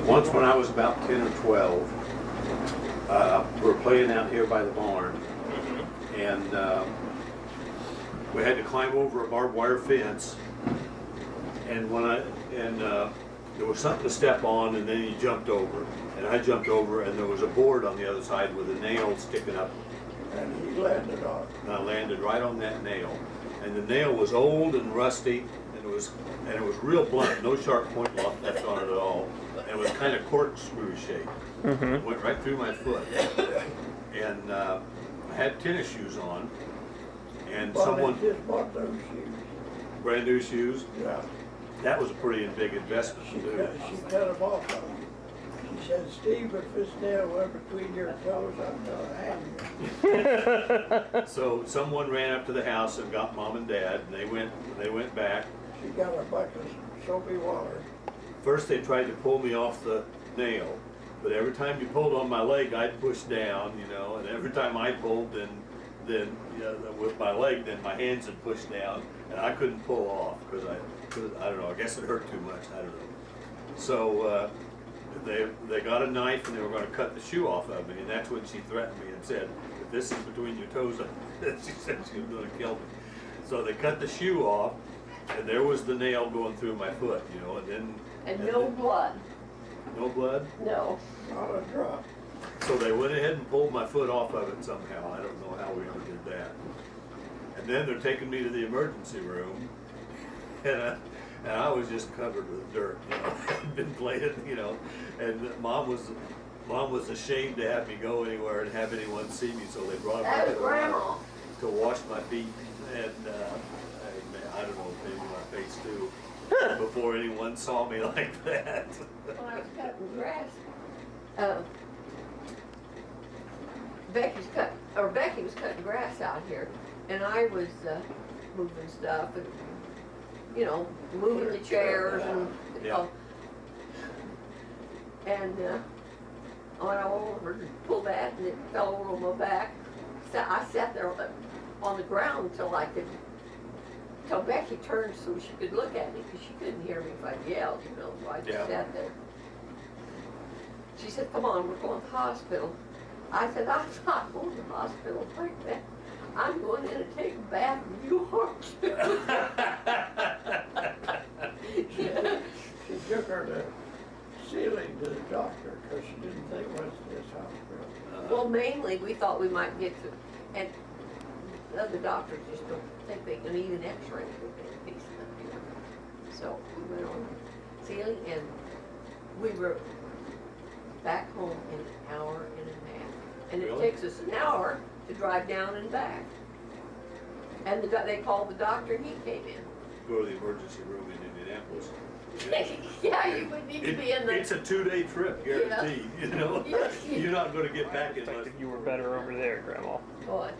Once when I was about 10 or 12, we were playing out here by the barn, and we had to climb over a barbed wire fence, and there was something to step on, and then he jumped over, and I jumped over, and there was a board on the other side with a nail sticking up. And he landed on it. And I landed right on that nail, and the nail was old and rusty, and it was real blunt, no sharp point left on it at all, and it was kind of corkscrew shaped. It went right through my foot, and I had tennis shoes on, and someone just bought those shoes. brand new shoes. Yeah. That was a pretty big investment She to do. cut them off of him. She said, Steve, if this nail went between your toes, I'm gonna hang you. So someone ran up to the house and got Mom and Dad, and they went back. She got a bucket of soapy water. First they tried to pull me off the nail, but every time you pulled on my leg, I'd push down, and every time I pulled, then with my leg, then my hands would push down, and I couldn't pull off because I don't know, I guess it hurt too much, I don't know. So they got a knife and they were going to cut the shoe off of me, and that's when she threatened me and said, if this is between your toes, she said she was going to kill me. So they cut the shoe off, and there was the nail going through my foot, and then... And no blood. No blood? No. Not a drop. So they went ahead and pulled my foot off of it somehow. I don't know how we ever did that. And then they're taking me to the emergency room, and I was just covered with dirt, I'd been playing, and Mom was ashamed to have me go anywhere and have anyone see me, so they brought me That was Grandma. to wash my feet, and I don't know, maybe my face too, before anyone saw me like that. When I was cutting grass, Becky was cutting grass out here, and I was moving stuff and moving the chairs and Yeah. and I went over to pull that, and it fell over my back. So I sat there on the ground till Becky turned so she could look at me, because she couldn't hear me if I yelled, so I just sat there. She said, come on, we're going to the hospital. I said, I'm not going to the hospital like that. I'm going in to take a bath and you are too. She took her to Sealing to the doctor because she didn't think it was this hospital. Well, mainly, we thought we might get to, and the other doctors just don't think they can even x-ray a piece of it. So we went on Sealing, and we were back home in an hour and a half. And it Really? takes us an hour to drive down and back. And they called the doctor, and he came in. Go to the emergency room in Indianapolis. Yeah, you would need to be in the... It's a 2-day trip, guaranteed, Yeah. You're not gonna get I back unless... expected you were better over there, Grandma. What?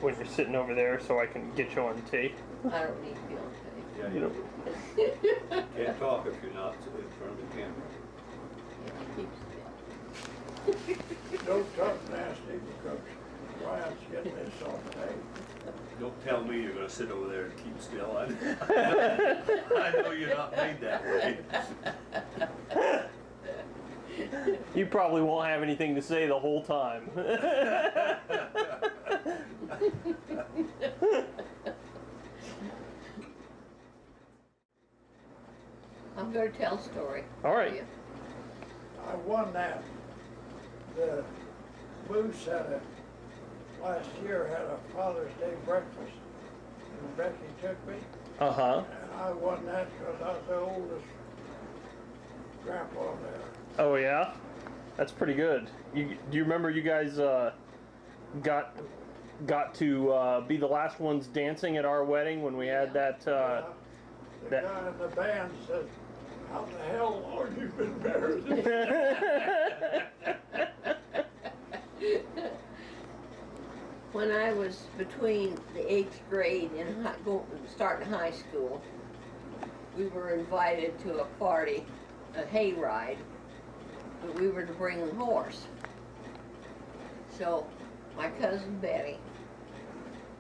When you're sitting over there so I can get you on tape. I don't need to be on tape. Yeah, You know, you can't talk if you're not in front of the camera. Don't talk nasty because Ryan's getting this on tape. Don't tell me you're gonna sit over there and keep still. I know you're not made that way. you probably won't have anything to say the whole time. I'm going to tell a story. All right. I won that. The Moose last year had a Father's Day breakfast, and Becky took me, Uh-huh. and I won that because I was the oldest grandpa there. Oh, yeah? That's pretty good. Do you remember you guys got to be the last ones dancing at our wedding when we had that... The guy in the band said, how the hell long you been married? When I was between the 8th grade and starting high school, we were invited to a party, a hayride, but we were to bring a horse. So my cousin Betty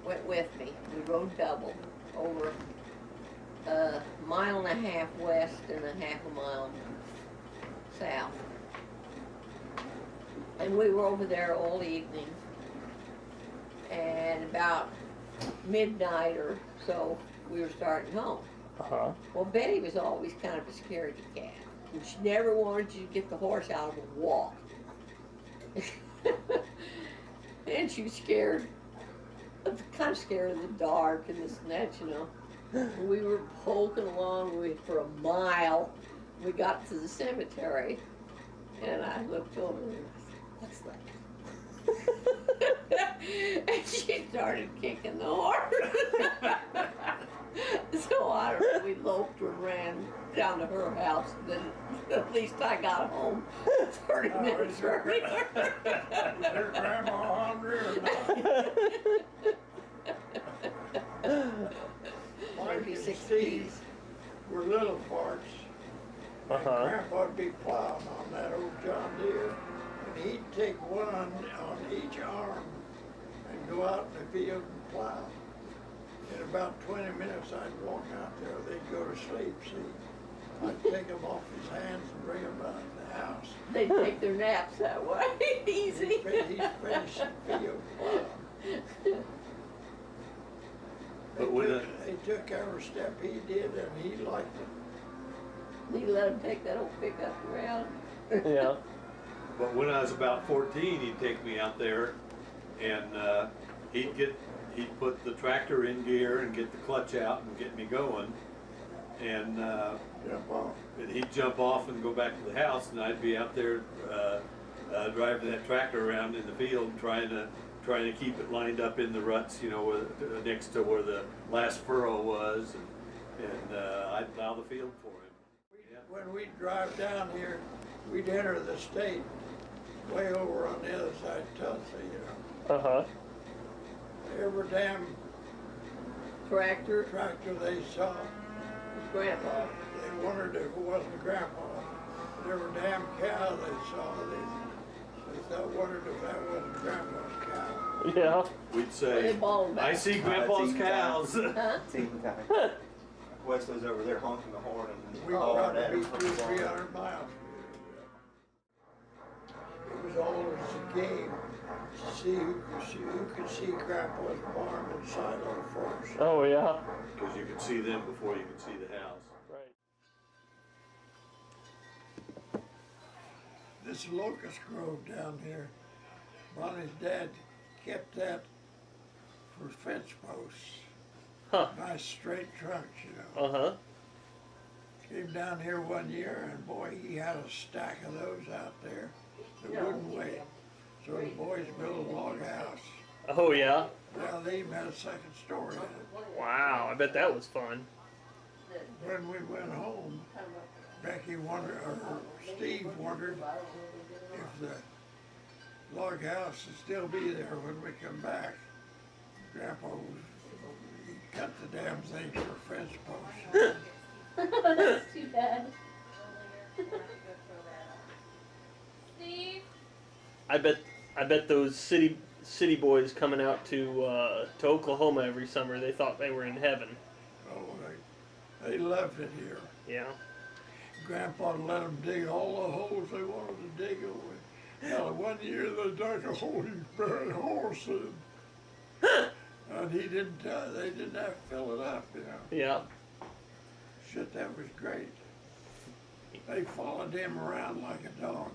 went with me. We rode double over a mile and a half west and a half a mile and we were over there all evening. And about midnight or so, we were starting home. Uh-huh. Well, Betty was always kind of a scaredy cat. And she never wanted you to get the horse out of a walk. And she was scared, kind of scared of the dark and this and that, you know. We were poking along for a mile. We got to the cemetery, and I looked over and I said, "What's that?" And she started kicking the horse. So I don't know, we loped or ran down to her house, and then at least I got home 30 minutes earlier. Was your grandma hungry or not? Mike Maybe and 6 Steve piece. were little parts. Uh-huh. Grandpa'd be plowing on that old John Deere, and he'd take one on each arm and go out in the field and plow. In about 20 minutes, I'd walk out there, they'd go to sleep, see. I'd take them off his hands and bring them back to the house. They take their naps that way, easy. He'd finish the field plowing. But when They took every step he did, and he liked it. You let them take that old pickup around. Yeah. But when I was about 14, he'd take me out there, and he'd put the tractor in gear and get the clutch out and get me going, and Jump off. he'd jump off and go back to the house, and I'd be out there driving that tractor around in the field, trying to keep it lined up in the ruts, you know, next to where the last furrow was, and I'd plow the field for him. When we'd drive down here, we'd enter the state way over on the other side of Tulsa, you know. Uh-huh. Every damn Tractor, tractor they saw, grandpa. they wondered if it wasn't Grandpa. But every damn cow they saw, they wondered if that wasn't Grandpa's cow. Yeah. We'd They say, balled back. I see Grandpa's That's cows. Huh? Team time. Wesley's over there honking the horn and We hollering probably at him be from 200 or afar. 300 miles. It was all as a game to see who could see Grandpa's barn and silo first. Oh, yeah. Because you could see them before you could see the house. Right. This locust grove down here, Bonnie's dad kept that for fence posts. Huh. Nice straight trunks, you know. Uh-huh. Came down here one year and boy, he had a stack of those out there that wouldn't wait. So the boys built a log house. Oh, yeah. Now they even had a second story in it. Wow, I bet that was fun. When we went home, Becky wondered, or Steve wondered if the log house would still be there when we come back. Grandpa he cut the damn thing for fence posts. That's too bad. Steve? I bet those city boys coming out to Oklahoma every summer, they thought they were in heaven. Oh, they loved it here. Yeah. Grandpa let them dig all the holes they wanted to dig over. Hell, one year they dug a hole he buried a horse in. And he didn't, they didn't have to fill it up, you know. Yeah. Shit, that was great. They followed him around like a dog.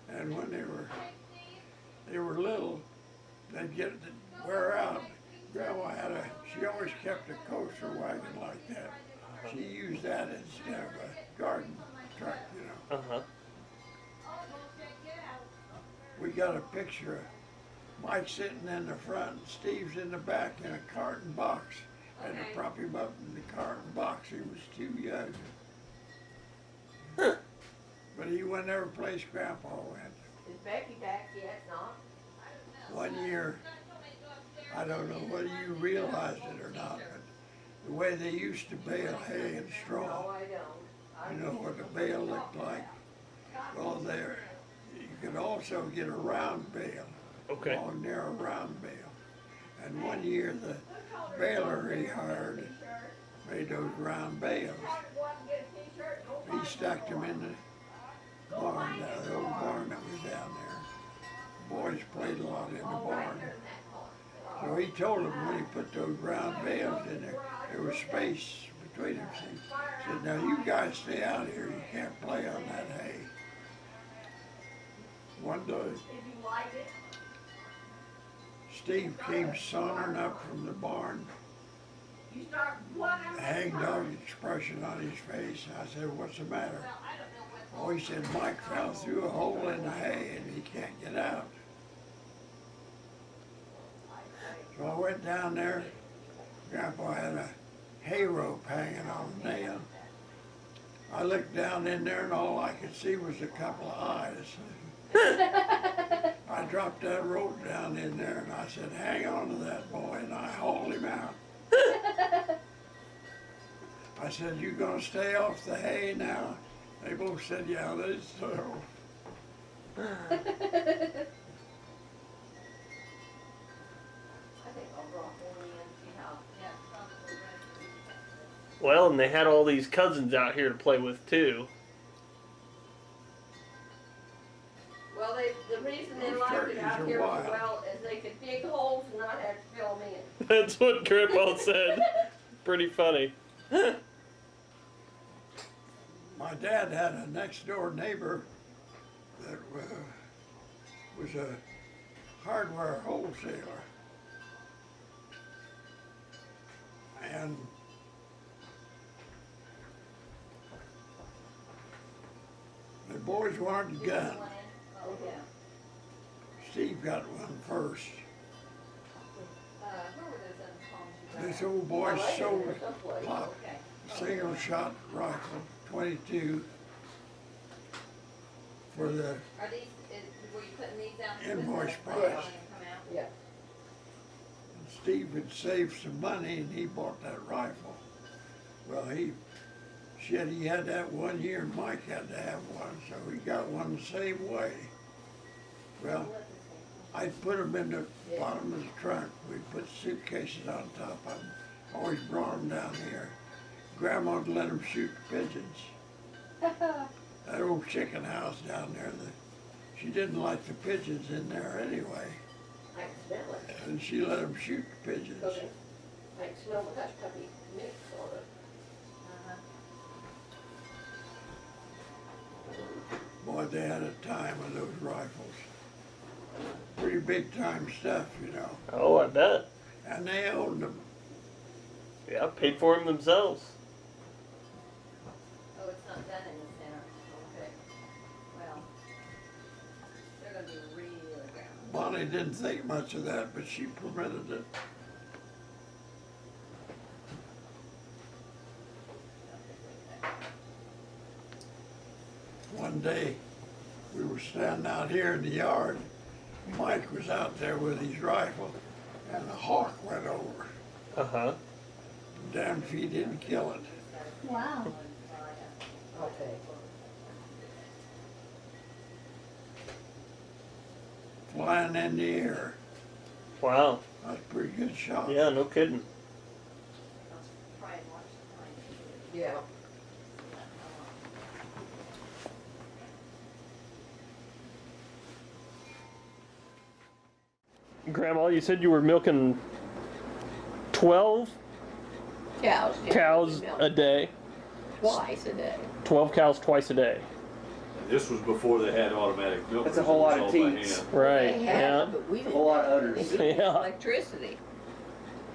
And when they were little, they'd get to wear out. Grandma she always kept a coaster wagon like that. She used that instead of a garden truck, you know. Uh-huh. We got a picture of Mike sitting in the front and Steve's in the back in a carton box. Had to prop him up in the carton box. He was too young. But he went every place Grandpa went. Is Becky back yet? Not? One year, I don't know whether you realized it or not, but the way they used to bale hay and No, straw, I don't. you know what the bale looked like? Well, there, you could also get a round bale. Okay. Long, narrow, round bale. And one year, the baler he hired made those round bales. He stacked them in the barn, the old barn that was down there. boys played a lot in the barn. So he told them when he put those round bales in there, there was space between them. So he said, now you guys stay out here, you can't play on that hay. One day, Steve came sauntering up from the barn, a hangdog expression on his face. I said, what's the matter? Oh, he said, Mike fell through a hole in the hay and he can't get out. So I went down there. Grandpa had a hay rope hanging on a nail. I looked down in there and all I could see was a couple of eyes. I dropped that rope down in there and I said, hang on to that boy, and I hauled him out. I said, you gonna stay off the hay now? They both said, yeah, they so. Well, and they had all these cousins out here to play with too. Well, the reason they Those liked it turkeys out are here so wild. well is they could dig holes and not have to fill them in. That's what Grandpa said. Pretty funny. My dad had a next door neighbor that was a hardware wholesaler. And the boys wanted a gun. Oh, yeah. Steve got one first. This old boy sold Pop a single shot rifle, 22, for the Are these, were you putting these out? invoice Yeah. price. Yeah. And Steve had saved some money and he bought that rifle. Well, he had that 1 year and Mike had to have one, so he got one the same way. Well, I put them in the bottom of the trunk. We put suitcases on top of them. Always brought them down here. Grandma'd let them shoot pigeons. That old chicken house down there, she didn't like the pigeons in there anyway. I can smell it. And she let them shoot the pigeons. Okay. I can smell the hush puppy mix on it. Boy, they had a time with those rifles. Pretty big time stuff, you know. Oh, I bet. And they owned them. Yeah, paid for them themselves. Oh, it's not done in the center. Okay. Well, they're gonna be really ground. Bonnie didn't think much of that, but she permitted it. One day, we were standing out here in the yard. Mike was out there with his rifle, and a hawk went over. Uh-huh. Damn if he didn't kill it. Wow. Okay. Flying in the air. Wow. That's a pretty good shot. Yeah, no kidding. Try and watch the time. Yeah. Grandma, you said you were milking 12 Cows. yeah, cows we milk a day. twice a day. 12 cows twice a day. And this was before they had automatic milkers. That's a whole lot It of was all by teats. hand. Right. They had Yeah. them, but we didn't. whole lot of have udders. any Yeah. electricity.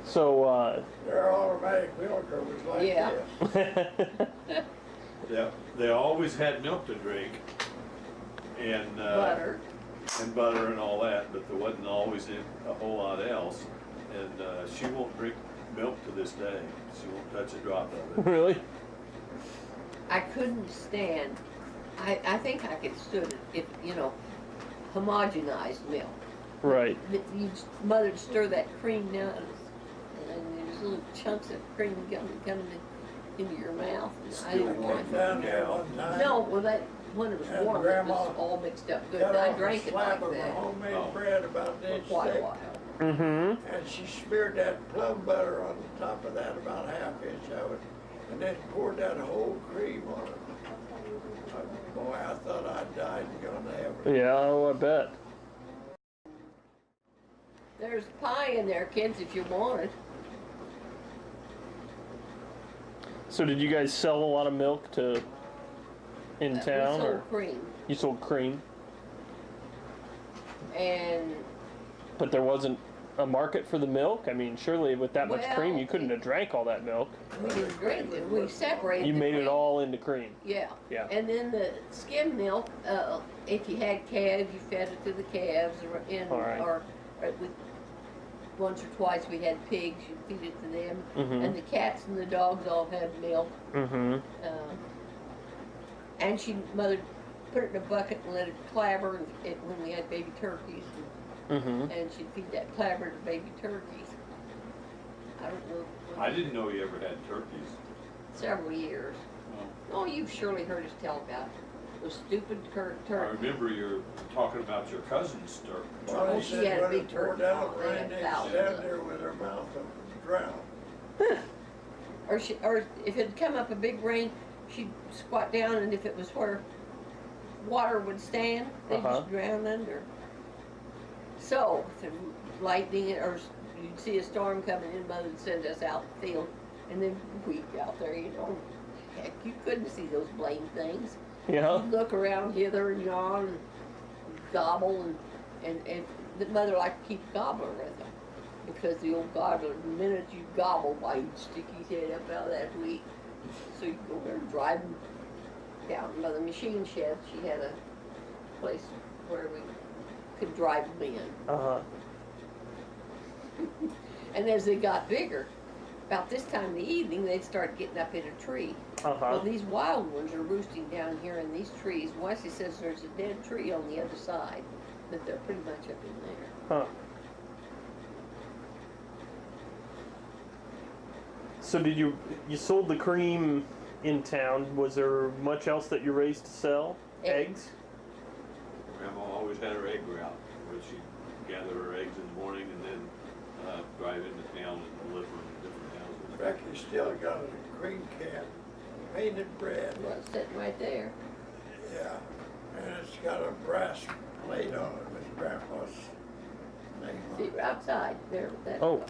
So, Their automatic milker was like Yeah. this. Yeah, they always had milk to drink and Butter. and butter and all that, but there wasn't always a whole lot else. And she won't drink milk to this day. She won't touch a drop of it. really? I couldn't stand, I think I could stood it if, you know, homogenized milk. Right. You'd mother'd stir that cream down and there's little chunks of cream coming into your mouth. And I Still didn't warm. want Down there Yeah. one time. No, well that, when it was And warm, it Grandma was all mixed up good. Got I off a drank it slab like of that homemade Oh. bread about an for inch quite a thick. while. Mm-hmm. And she smeared that plum butter on the top of that, about a half inch of it, and then poured that whole cream on it. Boy, I thought I'd died and gone to heaven. Yeah, oh, I bet. There's pie in there, kids, if you want it. So did you guys sell a lot of milk to in town, We or sold cream. you sold cream? And But there wasn't a market for the milk? I mean, surely with that much cream, you Well, couldn't have drank all that milk. we didn't drink it. We separated You the made it cream. all into cream. Yeah. Yeah. And then the skim milk, if you had calves, you fed it to the calves, All right. or we, once or twice we had pigs, you feed it to them. Mhm. And the cats and the dogs all had milk. Mm-hmm. And mother put it in a bucket and let it clabber when we had baby turkeys. Mm-hmm. And she'd feed that clabber to baby turkeys. I don't know. I didn't know you ever had turkeys. Several years. Oh, you've surely heard us tell about those stupid I turkeys. remember you're talking about your cousin's Well, Oh, they she said had a when big it poured turkey down farm. They rain, had they'd thousands stand of them. there with their mouth open, drown. Or if it come up a big rain, she'd squat down, and if it was where water would stand, they'd Uh-huh. just drown under. So, if the lightning or you'd see a storm coming in, Mother would send us out in the field, and then we'd out there, you know. Heck, you couldn't see those blame things. Yeah. You'd look around hither and yon, and gobble, and the mother liked to keep a gobbler with them. Because the old gobbler, the minute you gobble, why he'd stick his head up out of that wheat. So you'd go there and drive him down by the machine shed. She had a place where we could drive them in. Uh-huh. And as they got bigger, about this time in the evening, they'd start getting up in a tree. Well, Uh-huh. these wild ones are roosting down here in these trees. Wesley says there's a dead tree on the other side, that they're pretty much up in there. Huh. So did you sold the cream in town? Was there much else that you raised to sell? Eggs? Grandma always had her egg route, where she'd gather her eggs in the morning and then drive into town and deliver them to different houses. Becky still got a green can, painted red, Well, it's sitting right there. yeah, and it's got a brass plate on it with Grandpa's name on See, it. outside there. That, Oh.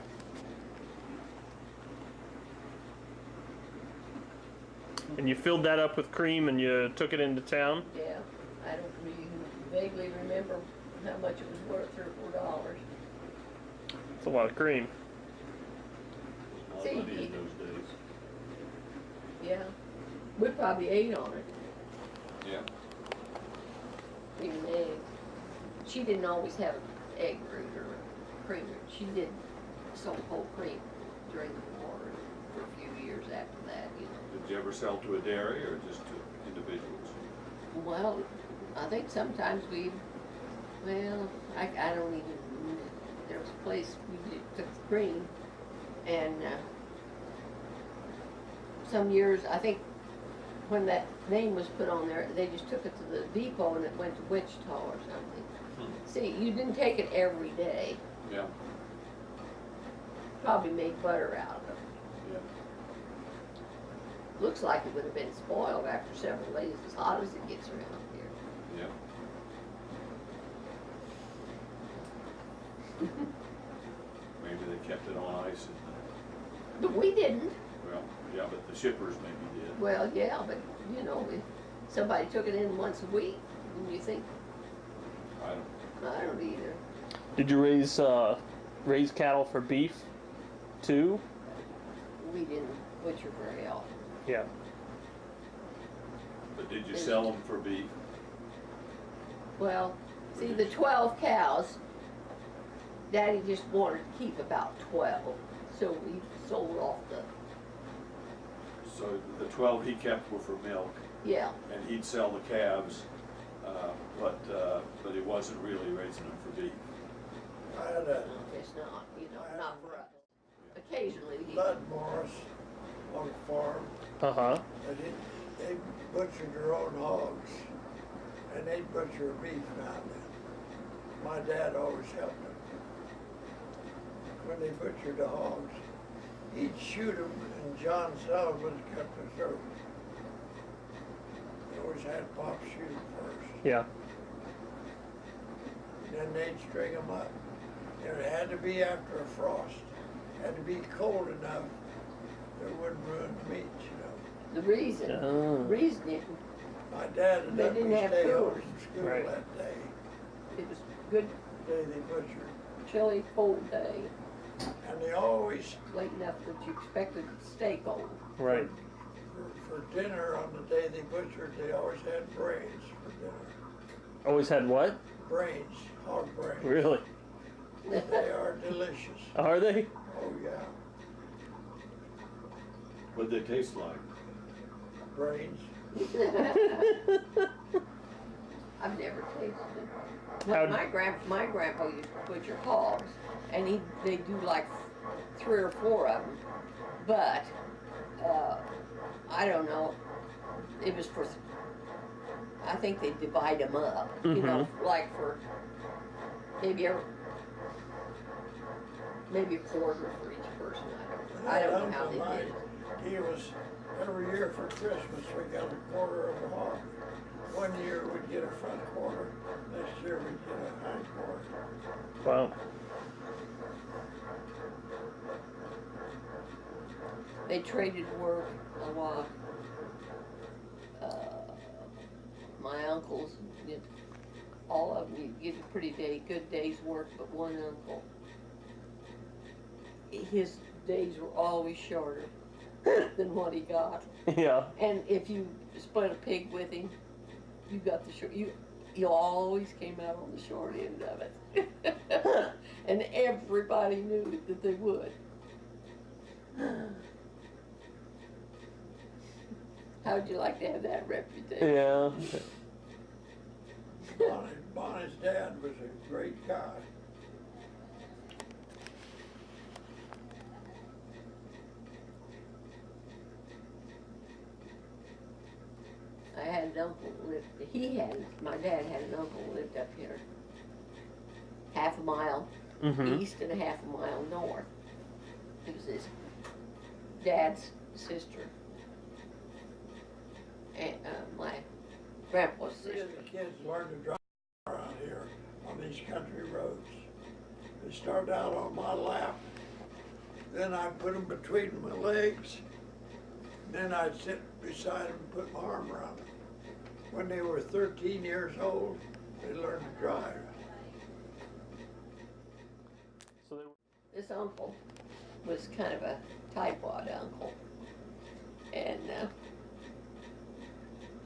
And you filled that up with cream and you took it into town? Yeah, I don't really vaguely remember how much it was worth, $3 or $4. It's a lot of cream. There's a lot of money See, in those days. Yeah, we probably ate on it, Yeah. even eggs. She didn't always have an egg root or a creamer. She did sold whole cream during the war for a few years after that, you know. Did you ever sell to a dairy or just to individuals? Well, I think sometimes I don't even, there was a place we took the cream, and some years, I think, when that name was put on there, they just took it to the depot and it went to Wichita or something. See, you didn't take it every day. Yeah. Probably made butter out of it. Yeah. Looks like it would have been spoiled after several days, as hot as it gets around here. Yeah. Maybe they kept it on ice and, But we didn't. well, yeah, but the shippers maybe did. Well, yeah, but you know, if somebody took it in once a week, and you think, I don't, I don't either. Did you raise cattle for beef too? We didn't butcher very often. Yeah. but did you sell them for beef? Well, see, the 12 cows, Daddy just wanted to keep about 12, so we sold off the, So the 12 he kept were for milk, yeah. and he'd sell the calves, but he wasn't really raising them for beef. I had a No, it's not, you know, not for us. Occasionally, he, Bud Morris on a farm, Uh-huh. and they butchered their own hogs, and they'd butcher beef now and then. My dad always helped them. When they butchered the hogs, he'd shoot them, and John Sullivan would cut the throat. They always had Pop shoot 'em first. Yeah. Then they'd string them up. And it had to be after a frost. Had to be cold enough that it wouldn't ruin the meat, you know. The reason My dad had They let didn't me have stay home coolers. from school Right. that day, it was good, the day they butchered. chilly, cold day, And they always, late enough that you expected it to stay cold. Right. for dinner on the day they butchered, they always had brains for dinner. Always had what? Brains, hog brains. Really? They are delicious. Are they? Oh, yeah. What'd they taste like? Brains. I've never tasted it. How'd- My grandpa used to butcher hogs, and they do like 3 or 4 of them. But I don't know. It was for. I think they divide them up. You know, like for maybe a quarter for each person. I don't know how they did it. He was, every year for Christmas, we got a quarter of a hog. One year we'd get a front quarter, next year we'd get a hind quarter. Wow. They traded work a lot. My uncles, all of them, you get a good day's work, but one uncle, his days were always shorter than what he got. Yeah. And if you split a pig with him, you got the short. You always came out on the short end of it, and everybody knew that they would. How'd you like to have that reputation? Yeah. Bonnie's dad was a great guy. I had an uncle who lived, my dad had an uncle who lived up here, half a mile east and a half a mile north. It was his dad's sister, and my grandpa's Three sister. of the kids learned to drive around here on these country roads. They started out on my lap, then I put them between my legs, then I'd sit beside them and put my arm around them. When they were 13 years old, they learned to drive. So This uncle was kind of a tightwad uncle, and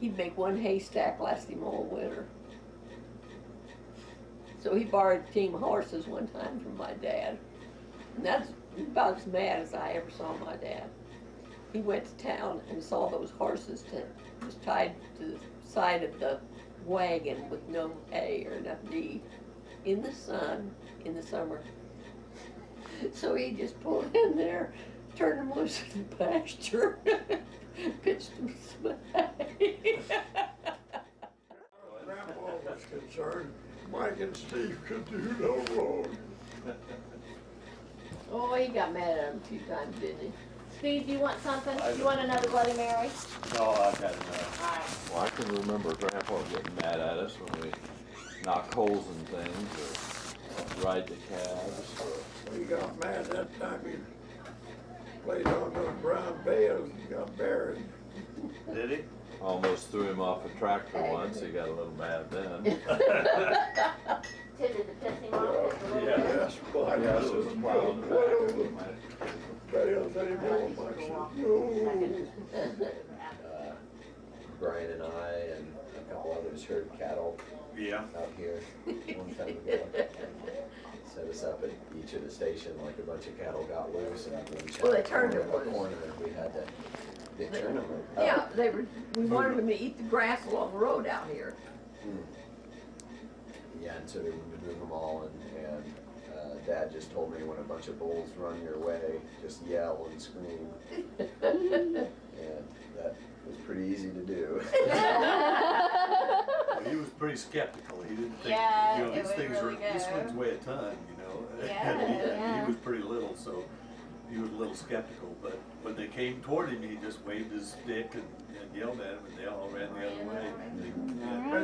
he'd make one haystack last him all winter. So he borrowed a team of horses one time from my dad, and that's about as mad as I ever saw my dad. He went to town and saw those horses just tied to the side of the wagon with no hay or enough feed in the sun in the summer. So he just pulled in there, turned them loose in the pasture, pitched them some hay. Grandpa was concerned, Mike and Steve could do no wrong. Oh, he got mad at him 2 times, didn't he? Steve, do you want something? You want another Bloody Mary? No, I've had enough. All right. Well, I can remember Grandpa getting mad at us when we knocked holes in things or ride the cabs. He got mad that time he played on those brown bales and got buried. Did he? Almost threw him off a tractor once. He got a little mad then. Did it piss him off just a little Yeah. bit? Yes, but I Yeah, said, there was a no, plow in the what over back. the bales anymore? Mike said, no. Brian and I and a couple others herd cattle Yeah. out here one time ago. Set us up at each of the station like a bunch of cattle got loose and we Well, they turned them a loose. corner. We had to, they turned them loose. Yeah, we wanted them to eat the grass along the road out here. Yeah, and so we would move them all and Dad just told me when a bunch of bulls run your way, just yell and scream. And that was pretty easy to do. Well, he was pretty skeptical. He didn't think, Yeah, you know, it these would things really are, these go. things weigh a ton, you know. Yeah, And yeah. he was pretty little, so he was a little skeptical. But when they came toward him, he just waved his stick and yelled at him, and they all ran the other way.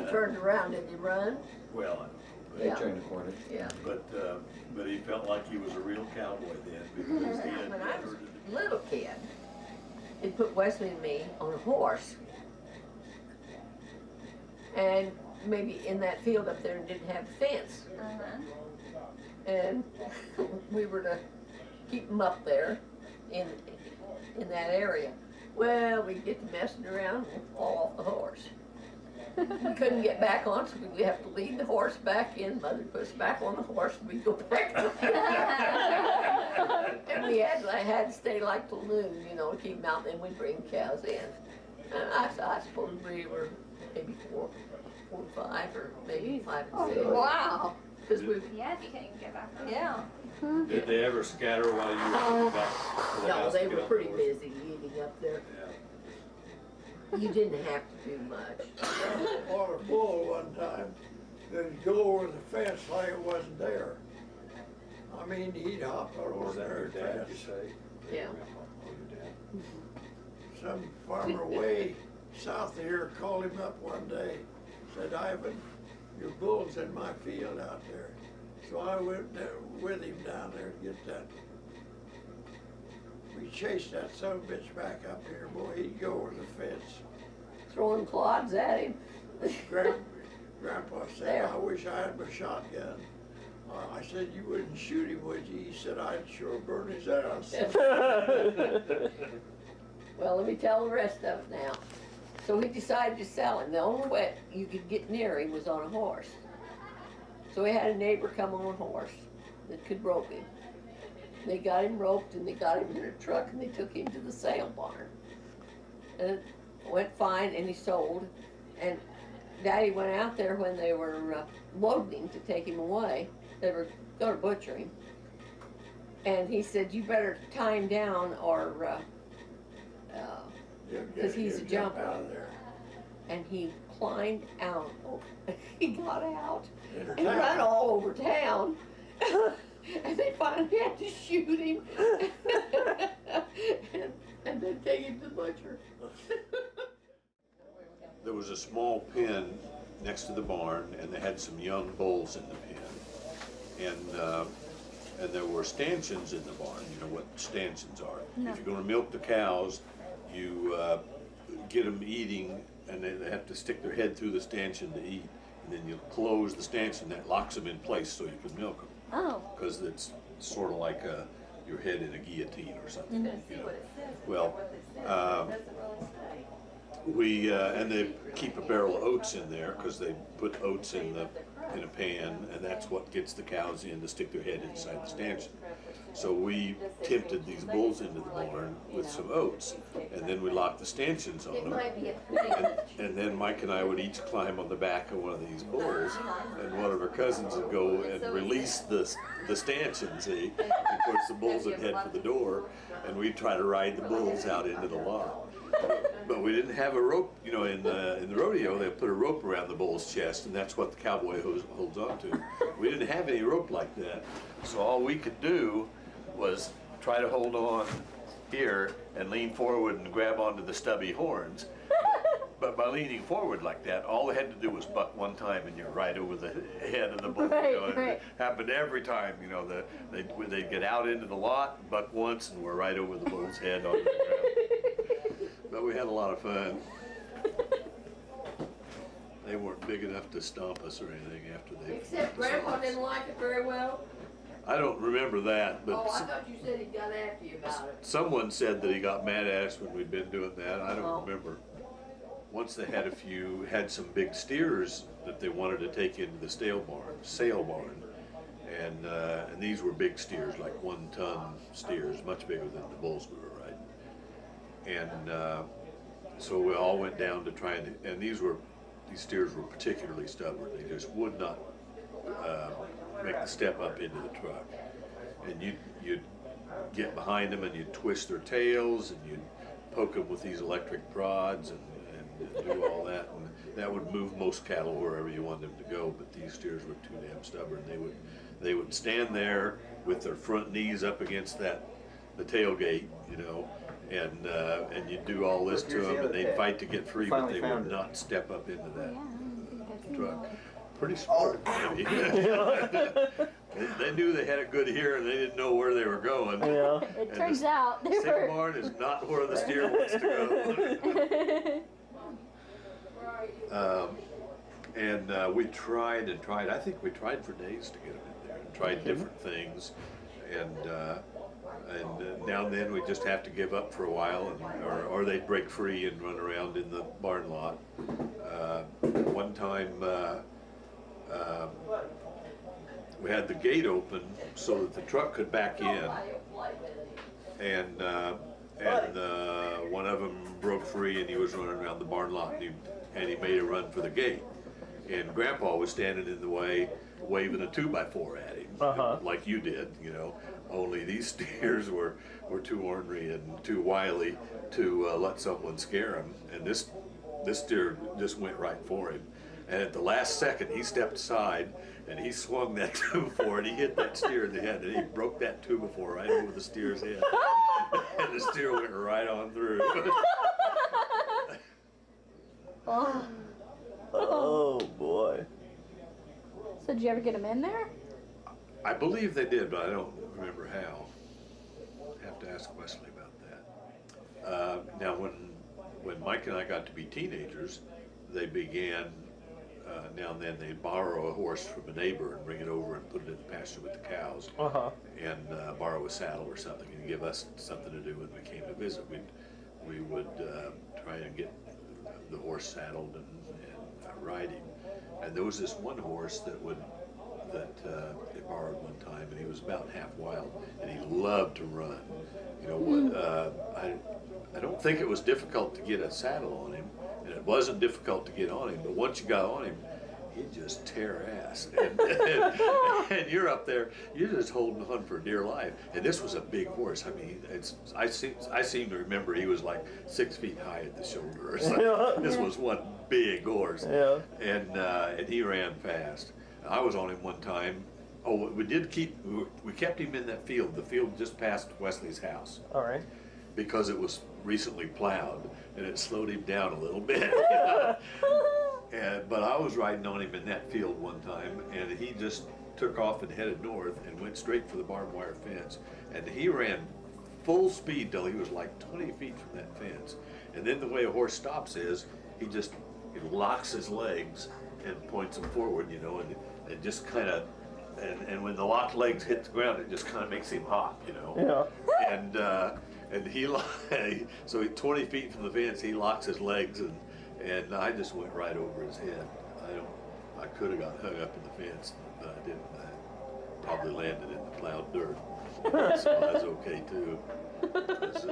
He turned around, did he run? Well, I don't know, They Yeah. turned the corner. Yeah. But he felt like he was a real cowboy then because he had When I was heard it. a little kid, they put Wesley and me on a horse. And maybe in that field up there didn't have a fence. And we were to keep them up there in that area. Well, we'd get to messing around and fall off the horse. We couldn't get back on, so we'd have to lead the horse back in. Mother put us back on the horse, and we'd go back to the field. And I had to stay like till noon, you know, to keep them out, then we'd bring cows in. And I suppose we were maybe four or five, or maybe 5 and 6. Wow. Because we, Yeah, if you can't get back. yeah. Did they ever scatter while you were back to the No, house they to were get on pretty the horse? busy eating up there. Yeah. You didn't have to do much. I bought a bull one time, that'd go over the fence like it wasn't there. I mean, he'd hop Was over that your there. dad, you say? Yeah. Oh, your dad. Some farmer way south of here called him up one day, said, Ivan, your bull's in my field out there. So I went there with him down there to get that. We chased that son of a bitch back up here, boy, he'd go over the fence. Throwing clods at him. Grandpa said, There. I wish I had my shotgun. I said, you wouldn't shoot him, would you? He said, I'd sure burn his ass. Well, let me tell the rest of it now. So we decided to sell him. The only way you could get near him was on a horse. So we had a neighbor come on a horse that could rope him. They got him roped and they got him in a truck and they took him to the sale barn. And it went fine and he sold. And Daddy went out there when they were loading him to take him away. They were going to butcher him. And he said, you better tie him down or, because he's a He'll jump jumper. out of there. And he climbed out. He got out In and town. ran all over town. And they finally had to shoot him. and then take him to the butcher. There was a small pen next to the barn, and they had some young bulls in the pen. And there were stanchions in the barn. You know what stanchions are. No. If you're going to milk the cows, you get them eating, and they have to stick their head through the stanchion to eat. And then you close the stanchion, that locks them in place so you can milk them. Oh. Because it's sort of like your head in a guillotine or something. You know. Well, and they keep a barrel of oats in there because they put oats in a pan, and that's what gets the cows in to stick their head inside the stanchion. So we tempted these bulls into the barn with some oats, and then we locked the stanchions on It them. might be a And then Mike and I would each climb on the back of one of these bulls, and one of our cousins would go and release the stanchions, see? And of course, the bulls would head for the door, and we'd try to ride the bulls out into the lot. But we didn't have a rope, you know, in the rodeo, they put a rope around the bull's chest, and that's what the cowboy holds on to. We didn't have any rope like that, so all we could do was try to hold on here and lean forward and grab onto the stubby horns. But by leaning forward like that, all they had to do was buck one time and you're right over the head of the bull. Right, you know, and right. It happened every time, you know, they'd get out into the lot, buck once, and we're right over the bull's head on the ground. But we had a lot of fun. They weren't big enough to stomp us or anything after they. Except Grandpa didn't like it very well. I don't remember that, but Oh, I thought you said he got after you about it. someone said that he got mad at us when we'd been doing that. I Oh. don't remember. Once they had some big steers that they wanted to take into the sale barn. And these were big steers, like 1 ton steers, much bigger than the bulls we were riding. And so we all went down to try and these steers were particularly stubborn. They just would not make the step up into the truck. And you'd get behind them and you'd twist their tails and you'd poke them with these electric prods and do all that. And that would move most cattle wherever you wanted them to go, but these steers were too damn stubborn. They would stand there with their front knees up against the tailgate, you know, and you'd do all this to them and they'd fight to get free, but they would not step up into that truck. pretty smart. Maybe. They knew they had a good ear and they didn't know where they were going. Yeah. It And turns the out they State were. barn is not where the steer wants to go. We tried and tried. I think we tried for days to get them in there and tried different things. And now and then we just have to give up for a while, or they'd break free and run around in the barn lot. One time we had the gate open so that the truck could back in, and one of them broke free and he was running around the barn lot and he made a run for the gate. And Grandpa was standing in the way, waving a 2x4 at him, like you did, you know. Only these steers were too ornery and too wily to let someone scare him. And this steer just went right for him. And at the last second, he stepped aside and he swung that 2x4 and he hit that steer in the head and he broke that 2x4 right over the steer's head. And the steer went right on through. Oh boy. So did you ever get them in there? I believe they did, but I don't remember how. Have to ask Wesley about that. Now, when Mike and I got to be teenagers, they began, now and then they'd borrow a horse from a neighbor and bring it over and put it in the pasture with the cows, and borrow a saddle or something and give us something to do when we came to visit. We would try and get the horse saddled and ride him. And there was this one horse that they borrowed one time, and he was about half wild, and he loved to run. You know, I don't think it was difficult to get a saddle on him, and it wasn't difficult to get on him, but once you got on him, he'd just tear ass. And you're up there, you're just holding on for dear life. And this was a big horse. I mean, I seem to remember he was like 6 feet high at the shoulder or something. This was one big horse. Yeah. And he ran fast. I was on him one time. Oh, we kept him in that field, the field just past Wesley's house. All right. Because it was recently plowed, and it slowed him down a little bit. But I was riding on him in that field one time, and he just took off and headed north and went straight for the barbed wire fence. And he ran full speed till he was like 20 feet from that fence. And then the way a horse stops is he locks his legs and points them forward, you know, and it just kind of, and when the locked legs hit the ground, it just kind of makes him hop, you know. Yeah. And so 20 feet from the fence, he locks his legs, and I just went right over his head. I could have got hung up in the fence, but I didn't. I probably landed in the plowed dirt, so I was okay too. 'Cause,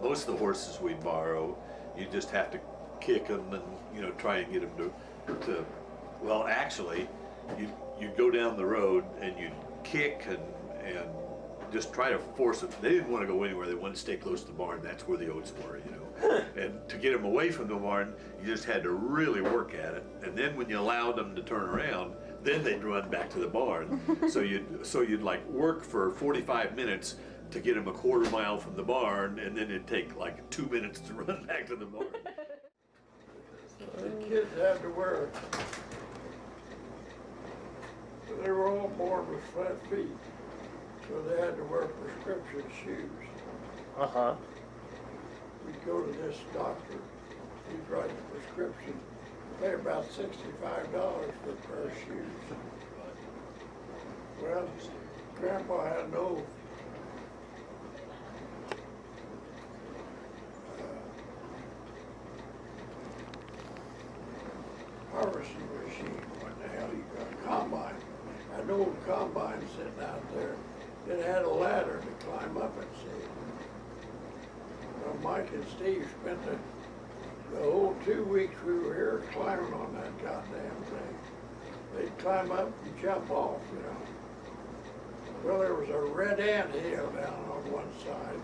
most of the horses we borrow, you just have to kick them and, you know, try and get them to well, actually, you'd go down the road and you'd kick and just try to force them. They didn't want to go anywhere. They wanted to stay close to the barn. That's where the oats were, you know. And to get them away from the barn, you just had to really work at it. And then when you allowed them to turn around, then they'd run back to the barn. So you'd like work for 45 minutes to get them a quarter mile from the barn, and then it'd take like 2 minutes to run back to the barn. The kids had to wear, they were all born with flat feet, so they had to wear prescription shoes. We'd go to this doctor, he'd write the prescription, pay about $65 for a pair of shoes. Well, Grandpa had no harvesting machine. What the hell you got? Combine. An old combine sitting out there. It had a ladder to climb up and see. Well, Mike and Steve spent the whole 2 weeks we were here climbing on that goddamn thing. They'd climb up and jump off, you know. Well, there was a red ant hill down on one side.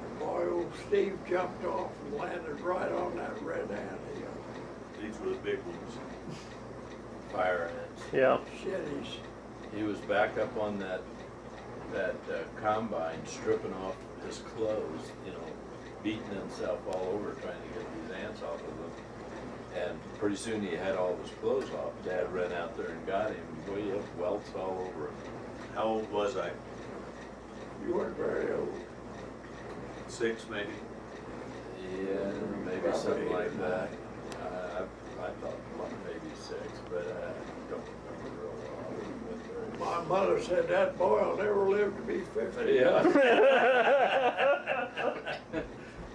And boy, old Steve jumped off and landed right on that red ant hill. These were the big ones. Fire ants. Yeah. Shit, He was back up on that combine, stripping off his clothes, you know, beating himself all over trying to get these ants off of him. And pretty soon he had all of his clothes off. Dad ran out there and got him. Boy, he had welts all over him. How old was I? You weren't very old. 6 maybe? Yeah, maybe something like that. I thought maybe 6, but I don't remember real well. My mother said that boy will never live to be 50. Yeah.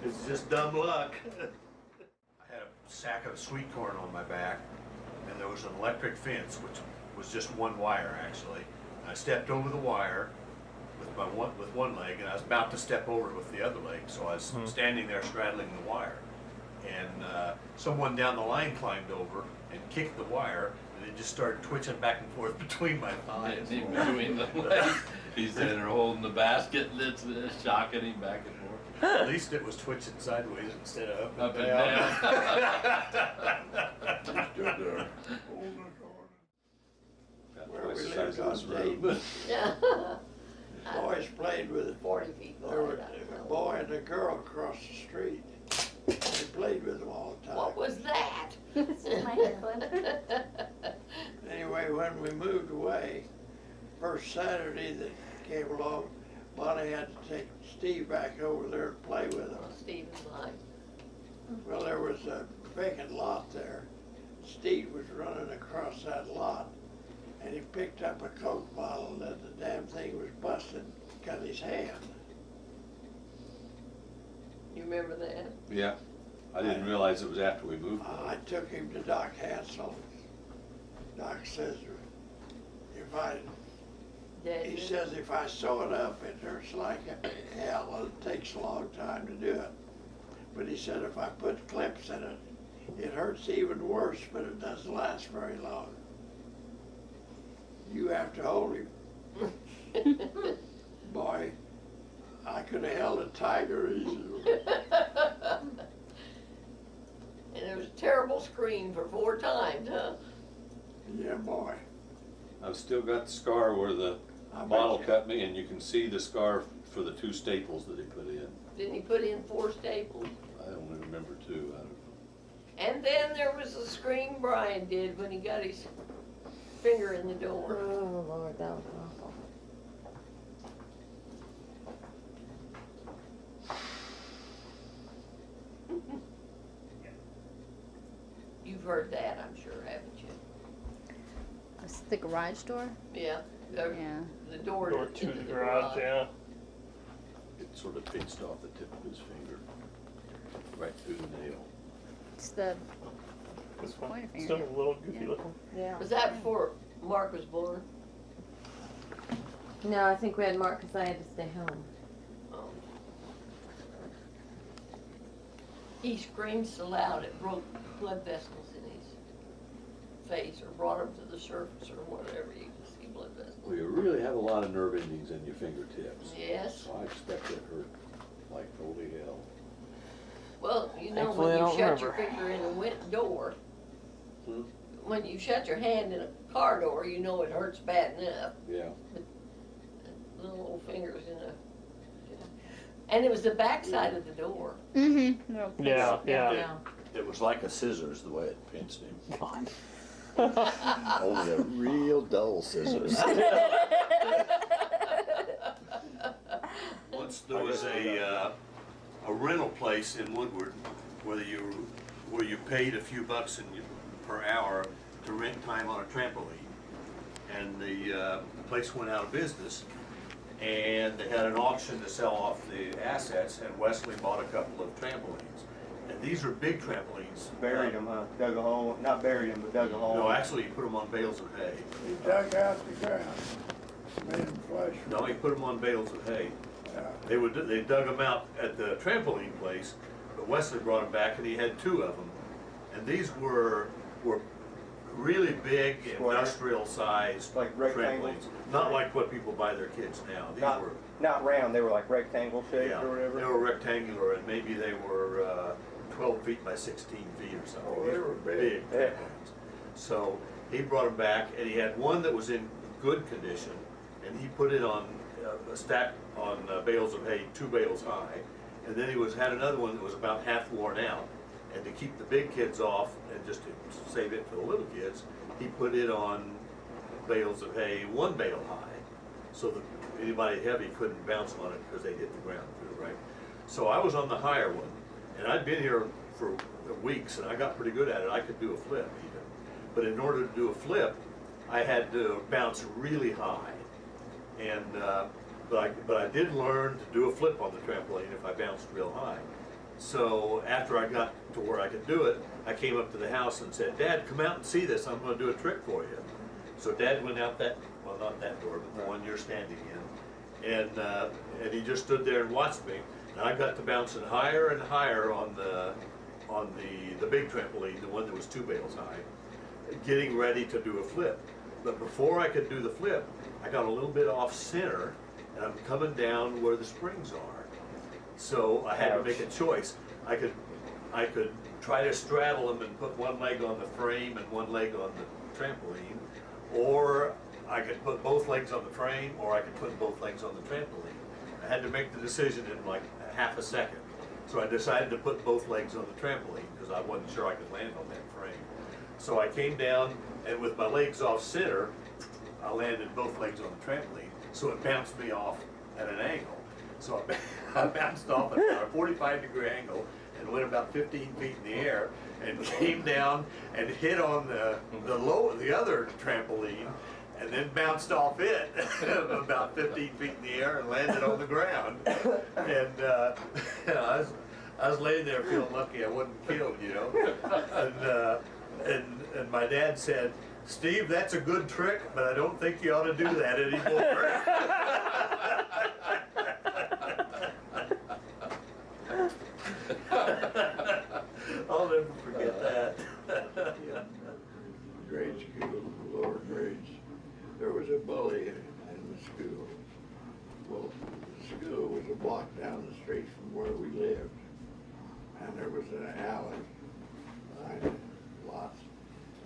It's just dumb luck. I had a sack of sweet corn on my back, and there was an electric fence, which was just one wire actually. I stepped over the wire with one leg, and I was about to step over it with the other leg, so I was standing there straddling the wire. And someone down the line climbed over and kicked the wire, and it just started twitching back and forth between my thighs. And in between the legs, he's in there holding the basket, and it's shocking him back and forth. At least it was twitching sideways instead of Up and down. Stood there holding the corn. Where we lived on Dayton, boys played with it. 40 feet There wide. was a boy and a girl across the street. They played with them all the time. What was that? Anyway, when we moved away, first Saturday that came along, Bonnie had to take Steve back over there and play with him. Stephen's line. Well, there was a vacant lot there. Steve was running across that lot, and he picked up a Coke bottle, and the damn thing was busted, cut his hand. You remember that? Yeah, I didn't realize it was after we moved. I took him to Doc Hansel. Doc says, he says if I sew it up, it hurts like hell. It takes a long time to do it. But he said if I put clips in it, it hurts even worse, but it doesn't last very long. You have to hold him. Boy, I could have held a tiger easily. And it was a terrible scream for 4 times, huh? Yeah, boy. I've still got the scar where the I bet bottle you- cut me, and you can see the scar for the 2 staples that he put in. Didn't he put in 4 staples? I don't remember 2. I don't know. And then there was the scream Brian did when he got his finger in the door. Oh, Lord, that was awful. You've heard that, I'm sure, haven't you? It's the garage door? Yeah. Yeah. The door Door into to the garage, yeah. It sort of pinched off the tip of his finger, right through the nail. It's the This one, Pointer finger, still yeah. a little goofy Yeah. looking. Yeah. Was that before Mark was born? No, I think we had Mark because I had to stay home. Oh. He screamed so loud it broke blood vessels in his face or brought him to the surface or whatever. You could see blood vessels. Well, you really have a lot of nerve endings in your fingertips. Yes. So I expect it hurt like holy hell. Well, you know, Thankfully, when I you don't shut your remember. finger in a door, Hmm? when you shut your hand in a car door, you know it hurts bad enough. Yeah. Little old fingers in a. And it was the back side of the door. Mm-hmm. Yeah, yeah. It was like a scissors the way it pinched him. God. Only a real dull scissors. Once there was a rental place in Woodward where you paid a few bucks per hour to rent time on a trampoline, and the place went out of business, and they had an auction to sell off the assets, and Wesley bought a couple of trampolines, and these are big trampolines. Buried them, huh? Dug a hole, not buried them, but dug a hole. No, actually, he put them on bales of hay. He dug out the ground, made him flush. No, he put them on bales of hay. They dug them out at the trampoline place, but Wesley brought them back, and he had 2 of them. And these were really big Square. industrial sized Like rectangles? trampolines. Not like what people buy their kids now. These Not, were, not round, they were like rectangle shaped yeah, or whatever. they were rectangular, and maybe they were 12 feet by 16 feet or something. Oh, These they were big. Yeah. trampolines. So he brought them back, and he had one that was in good condition, and he put it on a stack on bales of hay, 2 bales high. And then he had another one that was about half worn out, And to keep the big kids off and just to save it for the little kids, he put it on bales of hay, 1 bale high, so that anybody heavy couldn't bounce on it because they hit the ground through, right? So I was on the higher one, and I'd been here for weeks, and I got pretty good at it. I could do a flip even. But in order to do a flip, I had to bounce really high. And, but I did learn to do a flip on the trampoline if I bounced real high. So after I got to where I could do it, I came up to the house and said, "Dad, come out and see this. I'm gonna do a trick for you." So Dad went out that, well, not that door, but the one you're standing in. And he just stood there and watched me. And I got to bouncing higher and higher on the big trampoline, the one that was 2 bales high, getting ready to do a flip. But before I could do the flip, I got a little bit off center, and I'm coming down where the springs are. So I had to make a choice. I could try to straddle them and put one leg on the frame and one leg on the trampoline, or I could put both legs on the frame, or I could put both legs on the trampoline. I had to make the decision in like half a second. So I decided to put both legs on the trampoline because I wasn't sure I could land on that frame. So I came down, and with my legs off center, I landed both legs on the trampoline, so it bounced me off at an angle. So I bounced off at about a 45-degree angle and went about 15 feet in the air and came down and hit on the other trampoline, and then bounced off it about 15 feet in the air and landed on the ground. And I was laying there feeling lucky I wasn't killed, you know. And my dad said, "Steve, that's a good trick, but I don't think you ought to do that anymore." I'll never forget that. Grade school, lower grades, there was a bully in the school. Well, the school was a block down the street from where we lived. And there was an alley behind it, lots.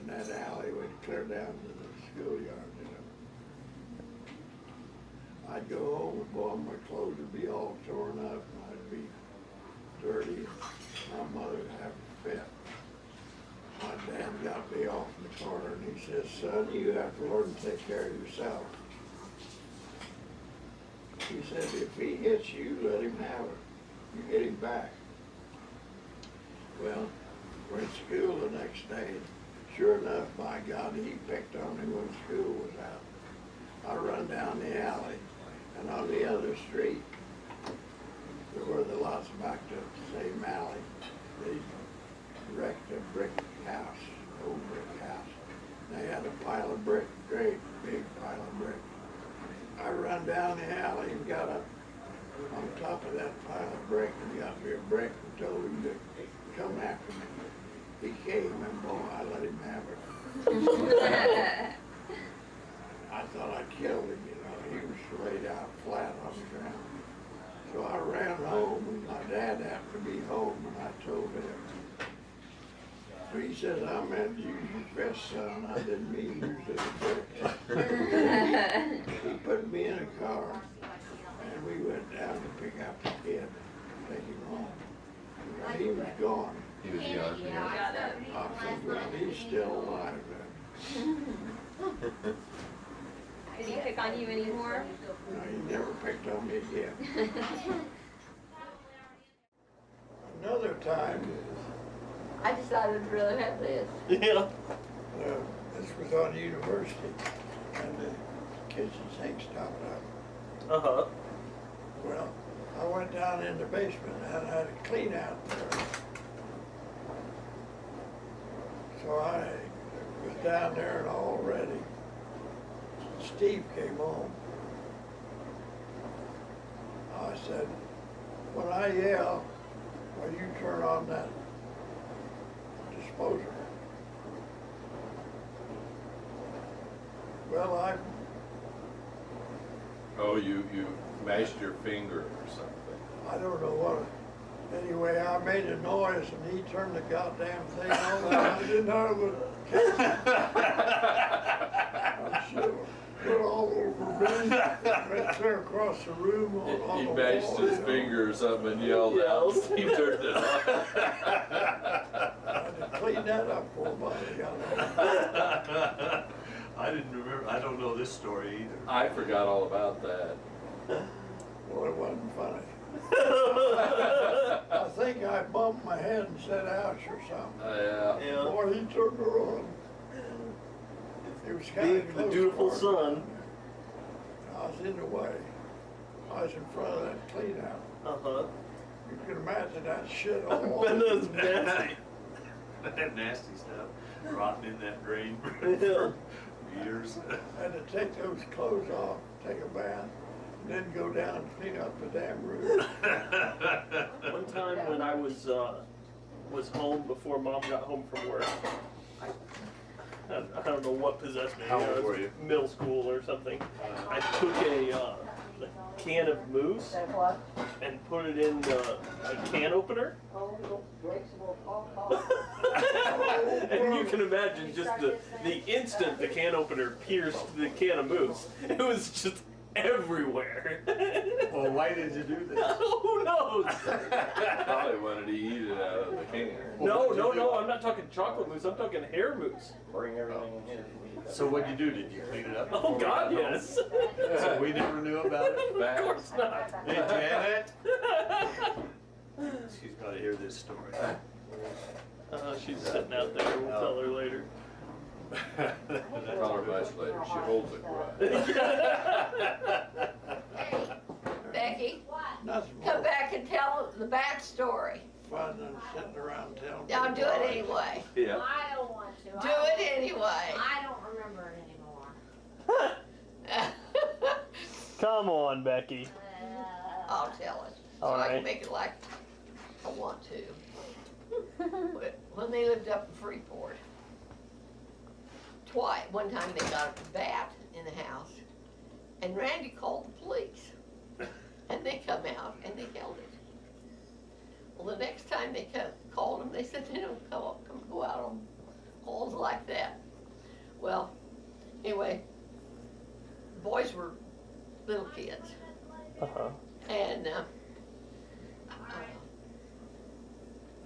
And that alley would clear down to the schoolyard, you know. I'd go home and boy, my clothes would be all torn up, and I'd be dirty. My mother would have a fit. My dad got me off in the corner and he says, "Son, you have to learn to take care of yourself." He said, "If he hits you, let him have it. You get him back." Well, we're in school the next day. Sure enough, by God, he picked on me when school was out. I run down the alley, and on the other street, where the lots backed up the same alley, they wrecked a brick house, old brick house. They had a pile of brick, great big pile of brick. I run down the alley and got up on top of that pile of brick and got me a brick and told him to come after me. He came and boy, I let him have it. I thought I killed him, you know. He was laid out flat on the ground. So I ran home and my dad happened to be home and I told him. So he says, "I meant to use your fist, son. I didn't mean to use it as a brick." He put me in a car and we went down to pick up the kid, take him home. And he was gone. He was young. I said, "Well, he's still alive then." Did he pick on you anymore? No, he never picked on me again. Another time, I decided to really have this. Yeah. this was on University, and the kitchen sink stopped up. Uh-huh. Well, I went down in the basement and I had a clean out there. So I was down there and all ready. Steve came home. I said, "When I yell, will you turn on that disposer?" Well, Oh, you mashed your finger or something. I don't know what. Anyway, I made a noise and he turned the goddamn thing on and I didn't know it would catch me. I should have put all over me, right there across the room on He the mashed wall, his you know. finger or something and yelled out. He turned it on. cleaned that up for a while. I didn't remember, I don't know this story either. I forgot all about that. Well, it wasn't funny. I think I bumped my head and said ouch or something. Yeah. Boy, he turned around. He was kind Being of the close. dutiful for it. son. I was in the way. I was in front of that clean out. Uh-huh. You can imagine that shit all That over. was nasty. That nasty stuff rotting in that drain Yeah. for years. Had to take those clothes off, take a bath, and then go down and clean up the damn room. One time when I was home before Mom got home from work, I don't know what possessed me. How I old was were you? Middle school or something. I took a can of mousse and put it in a can opener. And you can imagine just the instant the can opener pierced the can of mousse. It was just everywhere. Well, why did you do this? Who knows? Probably wanted to eat it out of the can. No, I'm not talking chocolate mousse. I'm talking hair mousse. Bring everything in here. So what'd you do? Did you clean it up? Oh God, yes. So we never knew about it? Of course not. Hey, Janet? She's gotta hear this story. She's sitting out there. We'll tell her later. Tell her much later. She holds it right. Hey, Becky, Nothing come more back and tell the backstory. fun than sitting around telling. Now do people it lies. anyway. Yeah. I don't want to. Do it anyway. I don't remember it anymore. Come on, Becky. I'll tell it. So All I can right. make it like I want to. When they lived up in Freeport, one time they got a bat in the house, and Randy called the police. And they come out and they held it. Well, the next time they called them, they said they don't come go out on calls like that. Well, anyway, the boys were little kids, Uh-huh. and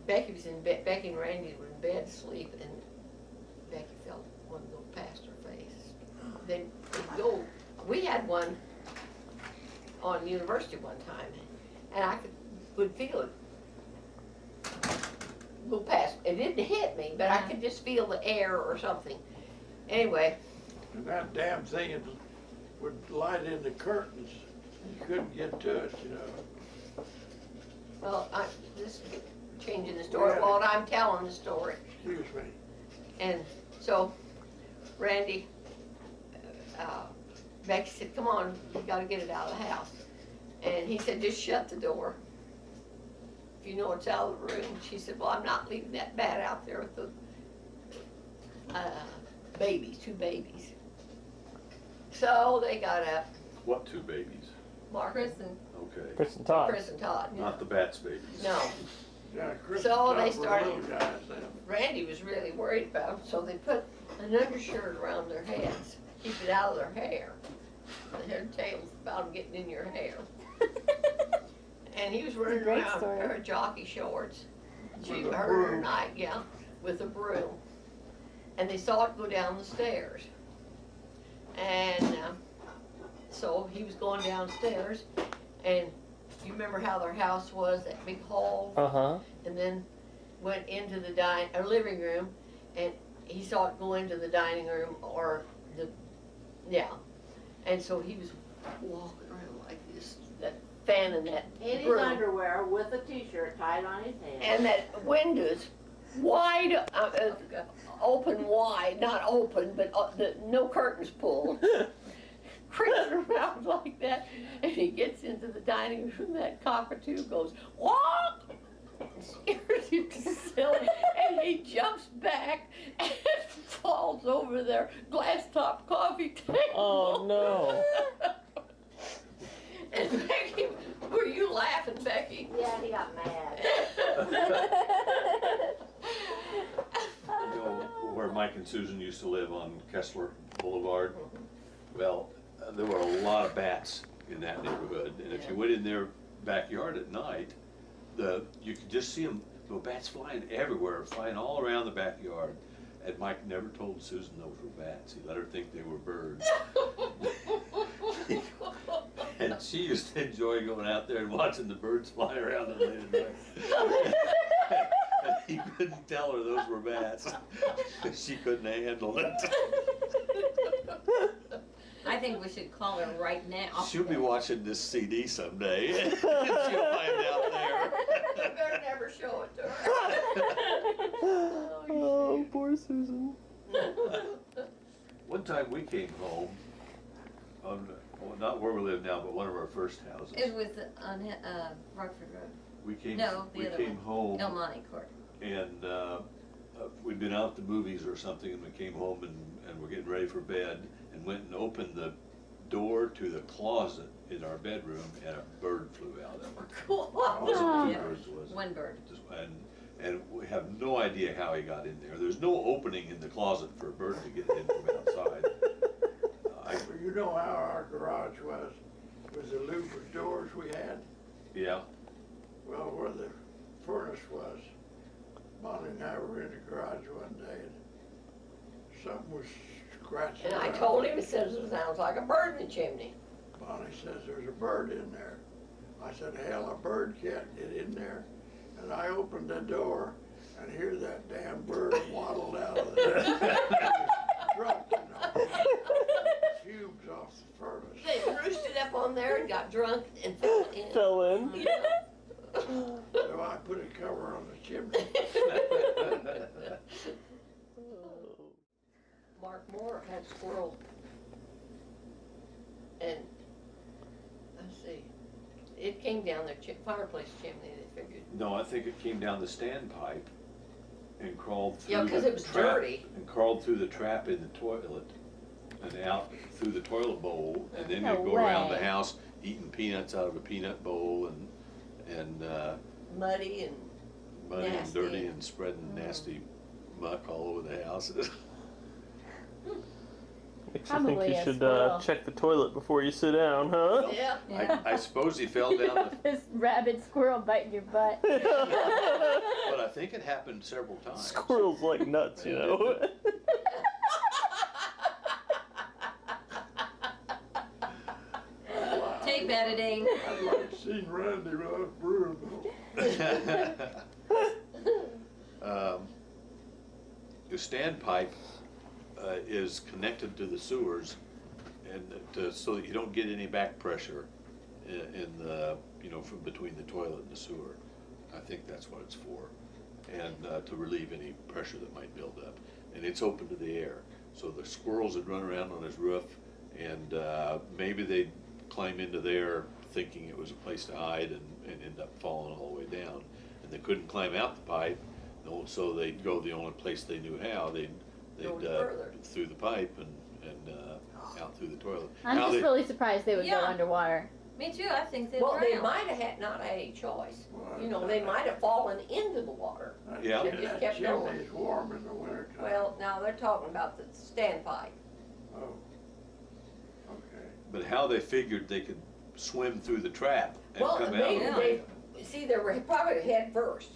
Becky was in bed. Becky and Randy were in bed asleep, and Becky felt one go past her face. Then they'd go. We had one on University one time, and I would feel it go past. It didn't hit me, but I could just feel the air or something. Anyway, And that damn thing would light in the curtains. You couldn't get to it, you know. well, this is changing the story. Well, I'm telling the story. Excuse me. And so, Randy, Becky said, come on, you gotta get it out of the house. And he said, just shut the door. If you know it's out of the room. She said, well, I'm not leaving that bat out there with the babies, 2 babies. So they got up, What 2 babies? Marcus Okay. Chris and Todd. and Todd. Not the Bats babies. No, Yeah, Chris So and they Tom were started- little guys then. Randy was really worried about them, so they put an undershirt around their heads, keep it out of their hair. The head and tail's about getting in your hair. And he was running great around in a story. pair of jockey shorts. She With a heard her broom. night, yeah, with a broom. And they saw it go down the stairs. And so he was going downstairs, and you remember how their house was, that big hall? Uh-huh. And then went into the living room, and he saw it go into the dining room, and so he was walking around like this, that fanning that In his broom. underwear with a t-shirt tied on his head. And that windows wide, open wide, not open, but no curtains pulled. Creeping around like that, and he gets into the dining room, that cockatoo goes, walk! Scares him to silly, and he jumps back and falls over their glass top coffee table. Oh, no. And Becky, were you laughing, Becky? Yeah, he got mad. You know where Mike and Susan used to live on Kessler Boulevard? Well, there were a lot of bats in that neighborhood, and if you went in their backyard at night, you could just see them There were bats flying everywhere, flying all around the backyard. And Mike never told Susan those were bats. He let her think they were birds. And she used to enjoy going out there and watching the birds fly around in the late at night. And he couldn't tell her those were bats. She couldn't handle it. I think we should call her right now. She'll be watching this CD someday. And she'll find out there. You better never show it to her. Oh, poor Susan. One time we came home, on, well, not where we live now, but one of our first houses. It was on Rockford Road. We came, No, the we other came home, El Monte Court. and we'd been out at the movies or something, and we came home and we're getting ready for bed, and went and opened the door to the closet in our bedroom, and a bird flew out of it. Cool. Wasn't two Yeah. birds, was it? One bird. And we have no idea how he got in there. There's no opening in the closet for a bird to get in from outside. Well, you know how our garage was the louvered doors we had? Yeah, Well, where the furnace was, Bonnie and I were in the garage one day and something was scratching And I around. told him, it says it sounds like a bird in the chimney. Bonnie says there's a bird in there. I said, hell, a bird can't get in there. And I opened the door and hear that damn bird waddled out of there. Drunk, you know. Fumes off the furnace. They roosted up on there and got drunk and fell in. Fell in. So I put a cover on the chimney. Mark Moore had squirrel. And, let's see, it came down the fireplace chimney, they figured. no, I think it came down the standpipe and crawled through Yeah, 'cause the it was trap- dirty. And crawled through the trap in the toilet and out through the toilet bowl, and then No you'd go around the way. house eating peanuts out of a peanut bowl and Muddy and muddy and Nasty. dirty and spreading nasty muck all over the house. Makes you think Probably you a should squirrel. check the toilet before you sit down, huh? yeah. I suppose he fell down, This rabid squirrel biting your butt. but I think it happened several times. Squirrels like nuts, you know. Tape editing. I'd like to see Randy without broom. The standpipe is connected to the sewers, and so that you don't get any back pressure in the, you know, from between the toilet and the sewer. I think that's what it's for, and to relieve any pressure that might build up. And it's open to the air, so the squirrels would run around on his roof, and maybe they'd climb into there thinking it was a place to hide, and end up falling all the way down. And they couldn't climb out the pipe, so they'd go the only place they knew how. They'd Go further. through the pipe and out through the toilet. I'm Now just they- really surprised they would go Yeah. underwater. Me too, I think they'd Well, they drown. might have had, not had a choice. You know, they might have fallen into the water. Yeah. They just That kept going. chimney's warm in the winter time. Well, now they're talking about the standpipe. Oh. Okay. But how they figured they could swim through the trap and Well, come out maybe of they, it. see, they were probably head first.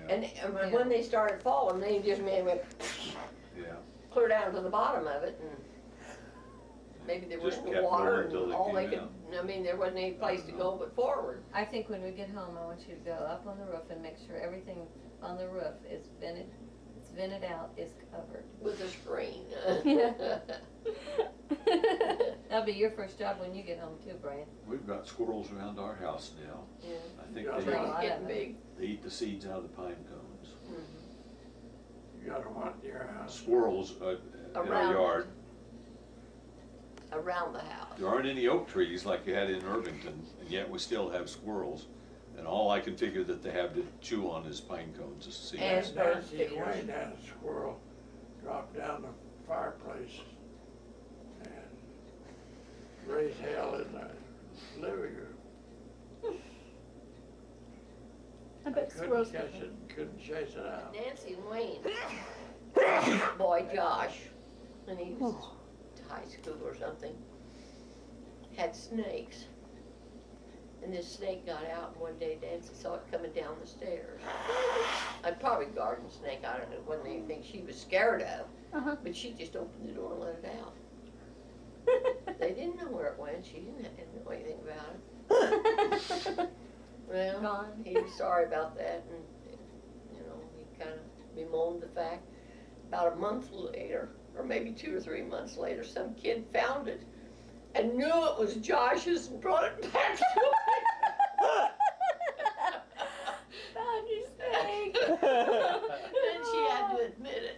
Yeah. And when they started falling, they just made went Yeah. clear down to the bottom of it, and maybe they were Just in the kept water, going and till they all they came could, out. I mean, there wasn't any place to go but forward. I think when we get home, I want you to go up on the roof and make sure everything on the roof is vented, it's vented out, is covered. With a screen. That'll be your first job when you get home too, Brian. We've got squirrels around our house now. Yeah. I think Yeah. they, Trees lot getting of it. big. they eat the seeds out of the pine cones. You got a what in your house? Squirrels in our Around. yard. Around the house. There aren't any oak trees like you had in Irvington, and yet we still have squirrels. And all I can figure that they have to chew on is pine cones, just to see. And that. bird Nancy feeders. Wayne had a squirrel drop down the fireplace and raise hell in the living room. I bet Couldn't squirrels. catch it, couldn't chase it out. Nancy and Wayne, boy Josh, when he was in high school or something, had snakes. And this snake got out, and one day Nancy saw it coming down the stairs. I'd probably garden snake, I don't know, wasn't anything she was scared of, Uh-huh. but she just opened the door and let it out. They didn't know where it went, she didn't know anything about it. Well, Gone. he was sorry about that, and, you know, he kind of bemoaned the fact. About a month later, or maybe 2 or 3 months later, some kid found it and knew it was Josh's and brought it back to him. Found your snake. Then she had to admit it.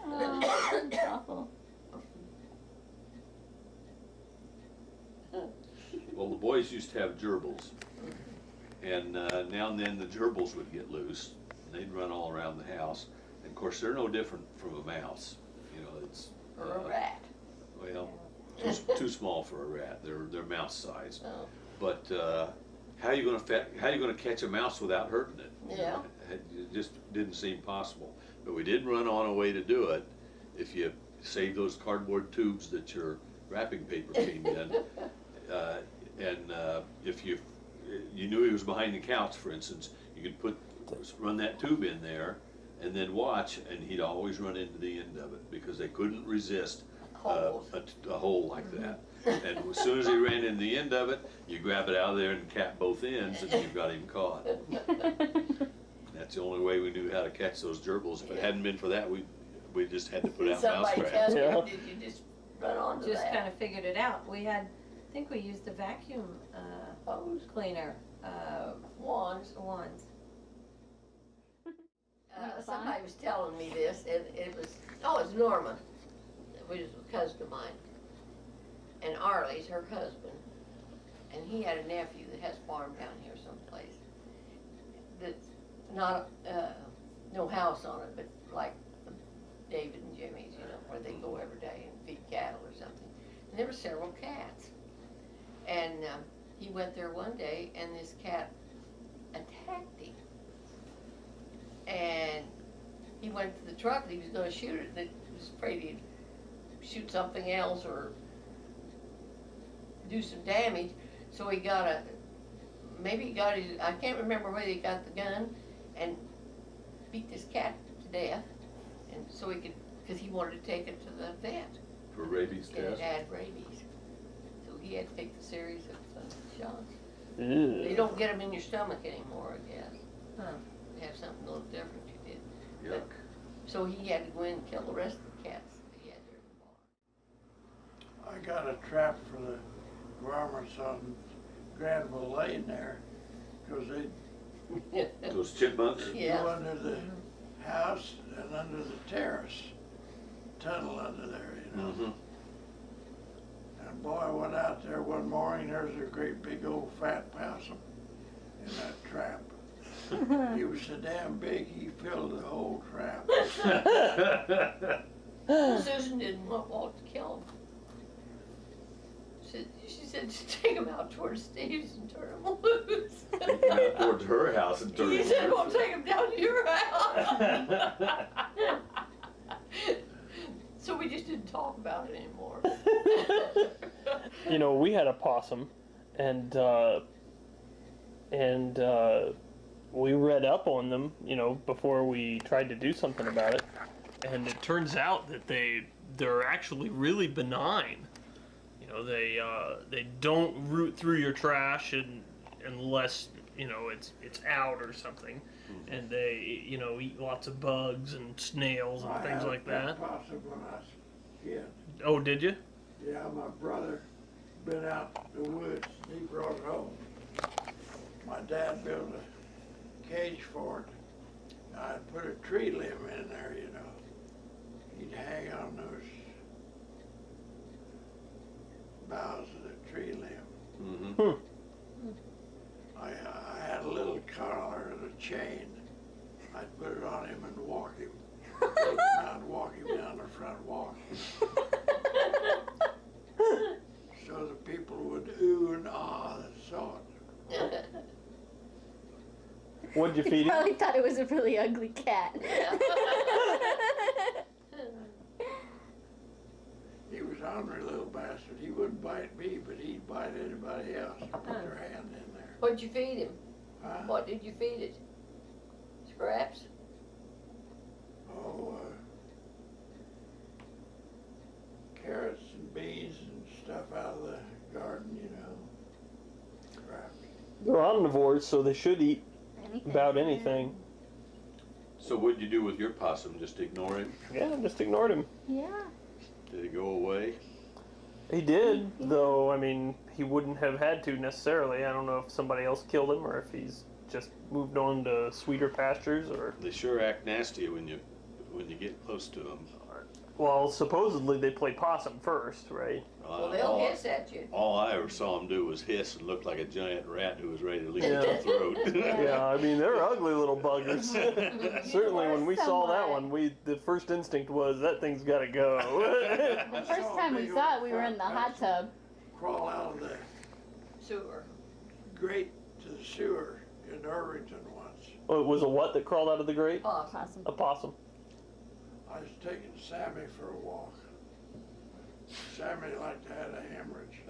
Oh, that's awful. Well, the boys used to have gerbils, and now and then the gerbils would get loose, and they'd run all around the house. And of course, they're no different from a mouse. You know, it's Or a rat. well, too small for a rat. They're mouse sized. Oh, But how you gonna catch a mouse without hurting it? yeah. It just didn't seem possible. But we did run on a way to do it. If you save those cardboard tubes that your wrapping paper came in, and if you knew he was behind the couch, for instance, you could run that tube in there, and then watch, and he'd always run into the end of it because they couldn't resist Holes. a hole like that. And as soon as he ran in the end of it, you grab it out of there and cap both ends, and you've got him caught. That's the only way we knew how to catch those gerbils. If it hadn't been for that, we just had to put out mouse Somebody traps. tell you, Yeah. did you just run onto Just that? kind of figured it out. I think we used the vacuum Hose, cleaner wands. wands. That was Somebody was telling me this, and it was Norma, which is a cousin of mine, and Arlie's her husband, and he had a nephew that has a farm down here someplace. That's not no house on it, but like David and Jimmy's, you know, where they go every day and feed cattle or something. And there were several cats, and he went there one day, and this cat attacked him. And he went to the truck and he was going to shoot it, and he was afraid he'd shoot something else or do some damage. So he got I can't remember whether he got the gun and beat this cat to death. And so because he wanted to take it to the vet. For rabies And it test. had rabies. So he had to take the series of shots. Ew. You don't get them in your stomach anymore, I guess. Huh. They have something a little different you did. Yuck. So he had to go in and kill the rest of the cats that he had there in the barn. I got a trap for the varmints on Granville Lane there, because they Those chipmunks. Yeah. go under the house and under the terrace, tunnel under there, you know. Mm-hmm. And boy, I went out there one morning, there's a great big old fat possum in that trap. He was so damn big, he filled the whole trap. Susan didn't want to kill him. She said, just take him out towards Steve's and turn him loose. Out towards her house and turn He it said, loose. we'll take him down to your house. So we just didn't talk about it anymore. You know, we had a possum, and we read up on them, you know, before we tried to do something about it, and it turns out that they're actually really benign. You know, they don't root through your trash unless you know it's out or something, and they eat lots of bugs and snails and things like that. I had a possum when I was a kid. Oh, did you? Yeah, my brother been out in the woods, and he brought it home. My dad built a cage for it. I'd put a tree limb in there, you know. He'd hang on those boughs of the tree limb. Mm-hmm. I had a little collar and a chain. I'd put it on him and walk him. Take him out and walk him down the front walk. So the people would ooh and ah that saw it. What'd you feed him? Probably thought it was a really ugly cat. He was ornery little bastard. He wouldn't bite me, but he'd bite anybody else who put their hand in there. What'd you feed him? Huh? What did you feed it? Scraps? Oh, carrots and beans and stuff out of the garden, you know. Scraps. They're omnivores, so they should eat Anything. about anything. So what'd you do with your possum? Just ignore him? Yeah, just ignored him. Yeah. Did he go away? He did, though, I mean, he wouldn't have had to necessarily. I don't know if somebody else killed him or if he's just moved on to sweeter pastures or... They sure act nasty when you get close to them. Well, supposedly they play possum first, right? Well, they'll hiss at you. All I ever saw him do was hiss and look like a giant rat who was ready to leave his throat. Yeah, I mean, they're ugly little buggers. Certainly when we saw that Somewhat. one, the first instinct was, that thing's gotta go. The first time we saw it, we were in the hot tub. Crawl out of the Sewer. grate to the sewer in Irvington once. Oh, it was a what that crawled out of the grate? Possum. Awesome. A possum. I was taking Sammy for a walk. Sammy liked to have a hemorrhage.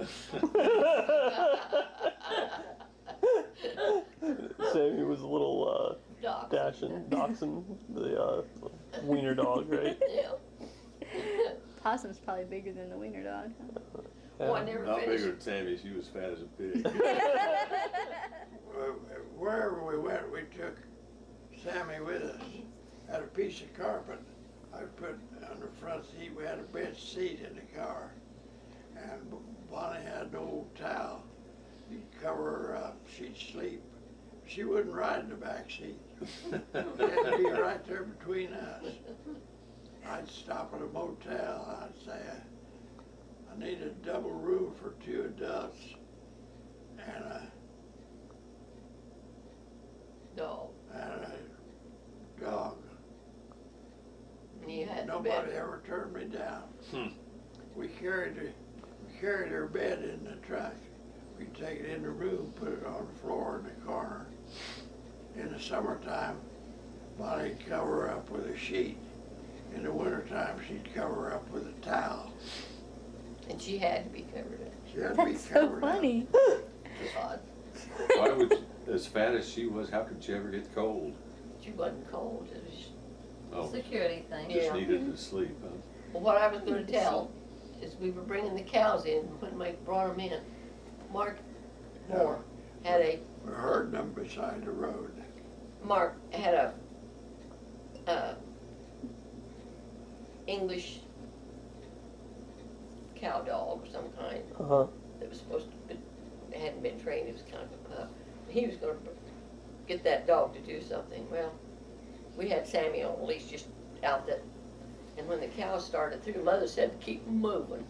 Sammy was a little Dachshund. dachshund, the wiener dog, right? Yeah. Possum's probably bigger than the wiener dog. Oh, I never Not finished. bigger than Sammy, she was fat as a pig. Wherever we went, we took Sammy with us. Had a piece of carpet I put on the front seat. We had a bench seat in the car. And Bonnie had an old towel. You'd cover her up, she'd sleep. She wouldn't ride in the back seat. She had to be right there between us. I'd stop at a motel, I'd say, I need a double room for 2 adults and a Dog. dog. And you had the Nobody bed. ever turned me down. We carried her bed in the truck. We'd take it in the room, put it on the floor in the corner. In the summertime, Bonnie'd cover her up with a sheet. In the wintertime, she'd cover her up with a towel. And she had to be covered up. She had to be That's so covered up. funny. God, Why would, as fat as she was, how could she ever get cold? she wasn't cold. It was, Oh, Security thing. just Yeah. needed to sleep, huh? well, what I was going to tell is we were bringing the cows in when we brought them in. Mark Moore had a We heard them beside the road. Mark had a English cow dog of some kind Uh-huh. that was supposed to be, hadn't been trained. It was kind of a pup. He was going to get that dog to do something. Well, we had Sammy on a leash just out there. And when the cows started through, Mother said to keep moving.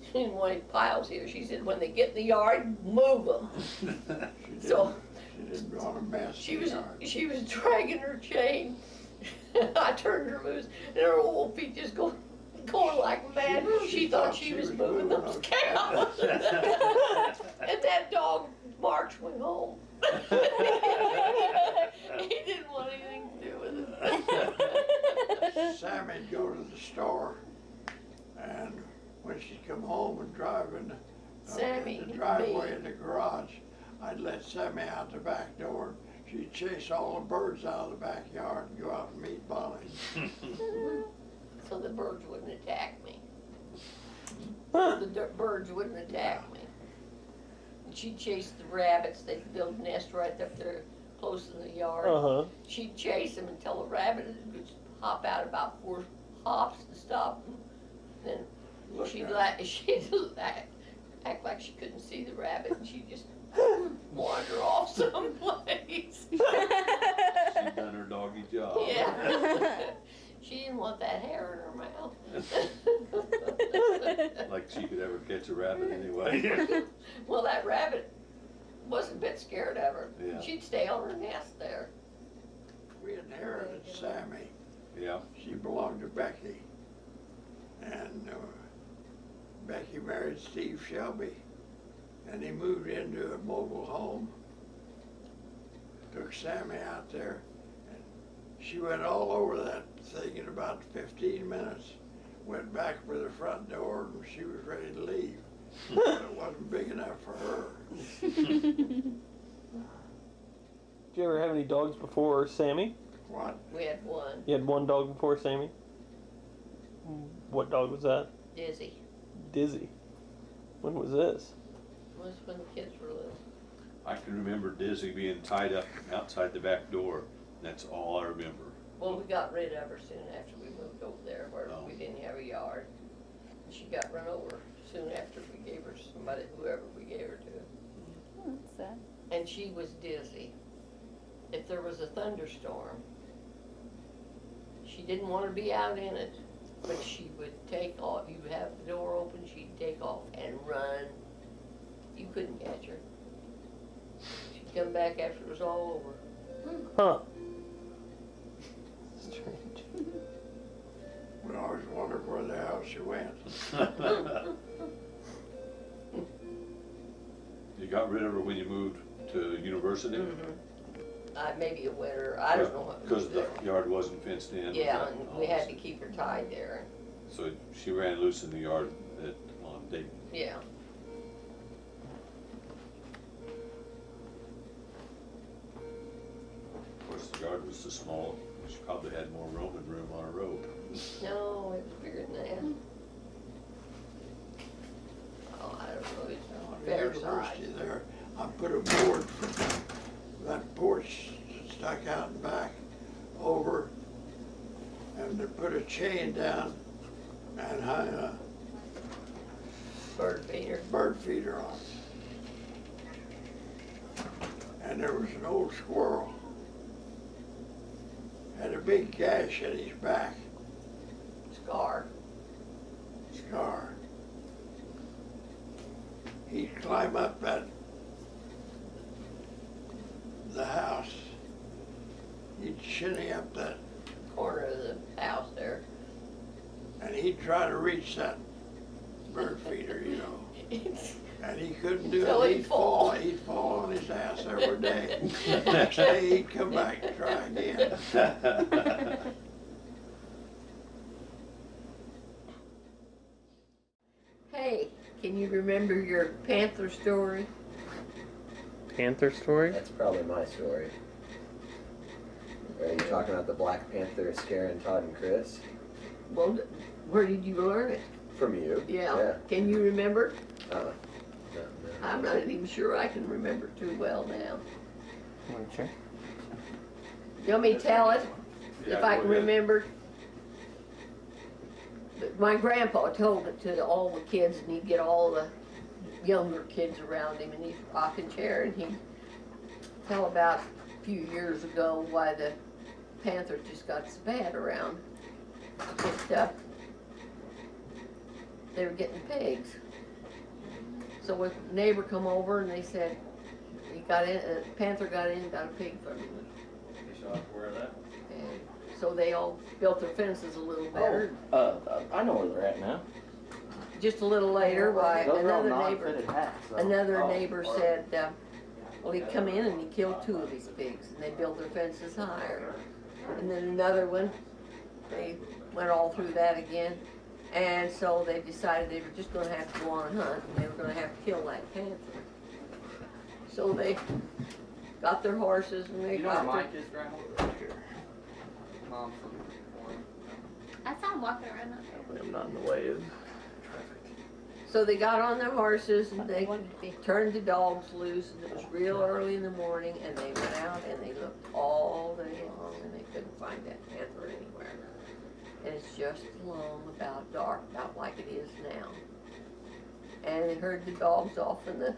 She didn't want any piles here. She said, when they get in the yard, move them. She So didn't want to mess she in was the yard. she was dragging her chain. I turned her loose, and her old feet just going like mad. She thought she was moving those cows. And that dog, March, went home. He didn't want anything to do with it. Sammy'd go to the store, and when she'd come home and drive in Sammy, the driveway me. in the garage, I'd let Sammy out the back door. She'd chase all the birds out of the backyard and go out and meet Bonnie. So the birds wouldn't attack me. The birds wouldn't attack me. And she'd chase the rabbits. They'd build a nest right up there close in the yard. Uh-huh. She'd chase them until the rabbit would hop out about 4 hops and stop. Then Look she'd at act like she couldn't see the rabbit, and she'd just wander off someplace. She done her doggy job. Yeah. She didn't want that hair in her mouth. Like she could ever catch a rabbit anyway. Well, that rabbit wasn't a bit scared of her. Yeah. She'd stay on her nest there. We inherited Sammy. Yeah. She belonged to Becky. And Becky married Steve Shelby. And he moved into a mobile home. Took Sammy out there. And she went all over that thing in about 15 minutes. went back for the front door and she was ready to leave. But it wasn't big enough for her. Did you ever have any dogs before Sammy? What? We had one, You had one dog before Sammy? What dog was that? Dizzy. Dizzy. When was this? Was when the kids were little. I can remember Dizzy being tied up outside the back door. That's all I remember. Well, we got rid of her soon after we moved over there where Oh. we didn't have a yard. She got run over soon after we gave her to somebody, whoever we gave her to. Oh, that's sad. And she was dizzy. If there was a thunderstorm, she didn't want to be out in it, but she would take off. You would have the door open, she'd take off and run. You couldn't catch her. She'd come back after it was all over. Huh. Strange. We always wondered where the hell she went. You got rid of her when you moved to university? Maybe a winter, I don't know what. Because the yard wasn't fenced in? Yeah, was that and we had to all? keep her tied there. So she ran loose in the yard on Dayton. Yeah. Of course, the yard was so small, she probably had more roaming room on a road. No, it was bigger than that. Oh, I don't know, it's On the fair university size. there, I put a board from that porch that stuck out in back over, and they put a chain down and hung a Bird feeder. bird feeder on it. And there was an old squirrel, had a big gash in his back, Scar. scar. He'd climb up the house. He'd shinny up that, Corner of the house there. and he'd try to reach that bird feeder, you know. And he couldn't do So it. he'd fall. He'd fall on his ass every day. Next day he'd come back and try again. Hey, can you remember your panther story? Panther story? That's probably my story. Are you talking about the Black Panther scaring Todd and Chris? Well, where did you learn it? From you? Yeah. Can you remember? No, I'm not even sure I can remember too well now. Sure. You want me to tell it? Yeah, If I go can ahead. remember? But my grandpa told it to all the kids, and he'd get all the younger kids around him in his rocking chair, and he'd tell about a few years ago why the panther just got so bad around. Just, they were getting pigs. So a neighbor come over and they said, he got in, a panther got in and got a pig from him. You still have to wear that? And so they all built their fences a little better. I know where they're at now. Just a little later, why Those are all another neighbor, non-fitted hats. though. another Oh. neighbor said, well, he'd come in and he killed 2 of his pigs, and they built their fences higher. And then another one, they went all through that again. And so they decided they were just gonna have to go on a hunt, and they were gonna have to kill that panther. So they got their horses and they You know where got Mike their, is, Grandma? Mom from I saw him walking around out there. I'm not in the way of. so they got on their horses and they Wanted to be. turned the dogs loose, and it was real early in the morning, and they went out and they looked all day long and they couldn't find that panther anywhere. And it's just along about dark, about like it is now. And they heard the dogs off in the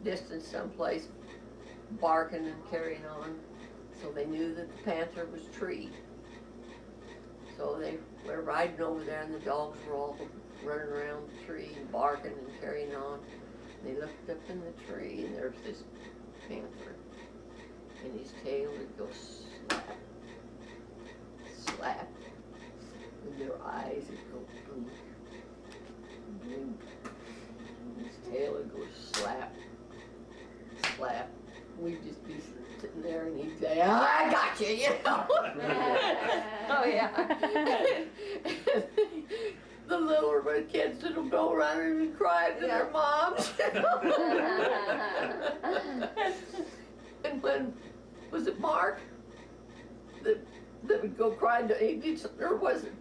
distance someplace barking and carrying on, so they knew that the panther was treed. So they were riding over there and the dogs were all running around the tree and barking and carrying on. They looked up in the tree and there was this panther, and his tail would go slap, slap, and their eyes would go blink, blink. His tail would go slap, slap. We'd just be sitting there and he'd say, oh, I got you, you know. Oh yeah. the kids that'll go around and cry to their moms. And when, was it Mark? That would go cry to, or was it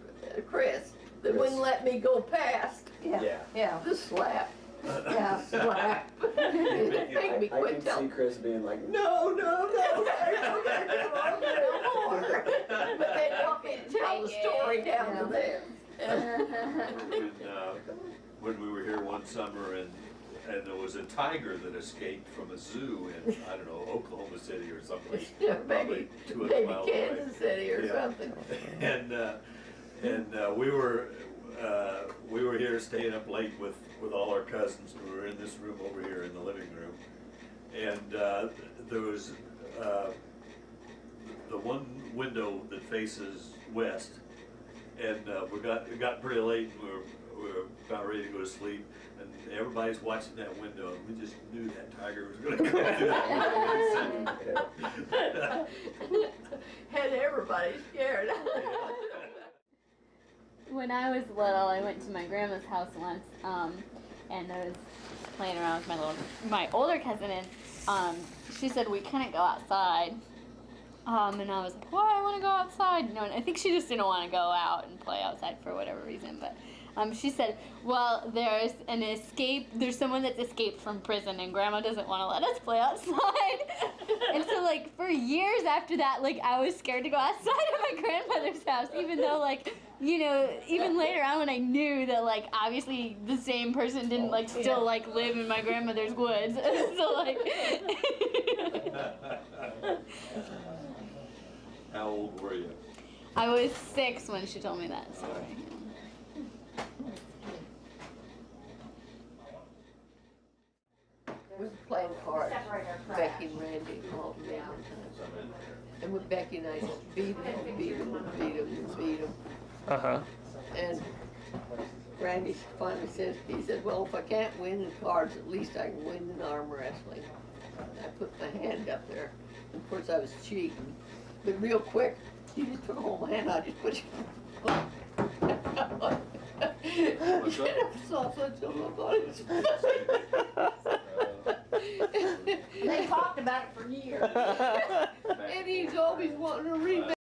Chris? That wouldn't let me go past. Yeah. The slap. Yeah. Slap. It made me I quit can see telling. Chris being like, No, no more. But they want me to tell the story down to there. When we were here one summer and there was a tiger that escaped from a zoo in, I don't know, Oklahoma City or something. Yeah, Probably maybe 200 miles away. Kansas City or Yeah. something. And we were here staying up late with all our cousins. We were in this room over here in the living room, and there was the one window that faces west, and it got pretty late, and we were about ready to go to sleep, and everybody's watching that window, and we just knew that tiger was going to come through that window. Had everybody scared. When I was little, I went to my grandma's house once, and I was playing around with my older cousin, and she said we couldn't go outside. And I was like, why? I want to go outside. You know, and I think she just didn't want to go out and play outside for whatever reason. But she said, well, there's someone that's escaped from prison, and Grandma doesn't want to let us play outside. And so, like, for years after that, like, I was scared to go outside at my grandmother's house, even though, like, you know, even later on when I knew that, like, obviously the same person didn't, like, still, like, live in my grandmother's woods. So, like... How old were you? I was 6 when she told me that story. We were playing cards, Becky and Randy and all of them one time. And with Becky and I just beat them. Uh-huh. And Randy finally said, he said, well, if I can't win the cards, at least I can win in arm wrestling. And I put my hand up there. And of course I was cheating. But real quick, he just took a whole hand, I just put it. What's up? Saw such a look on his face. They talked about it for years. And he's always wanting to rematch.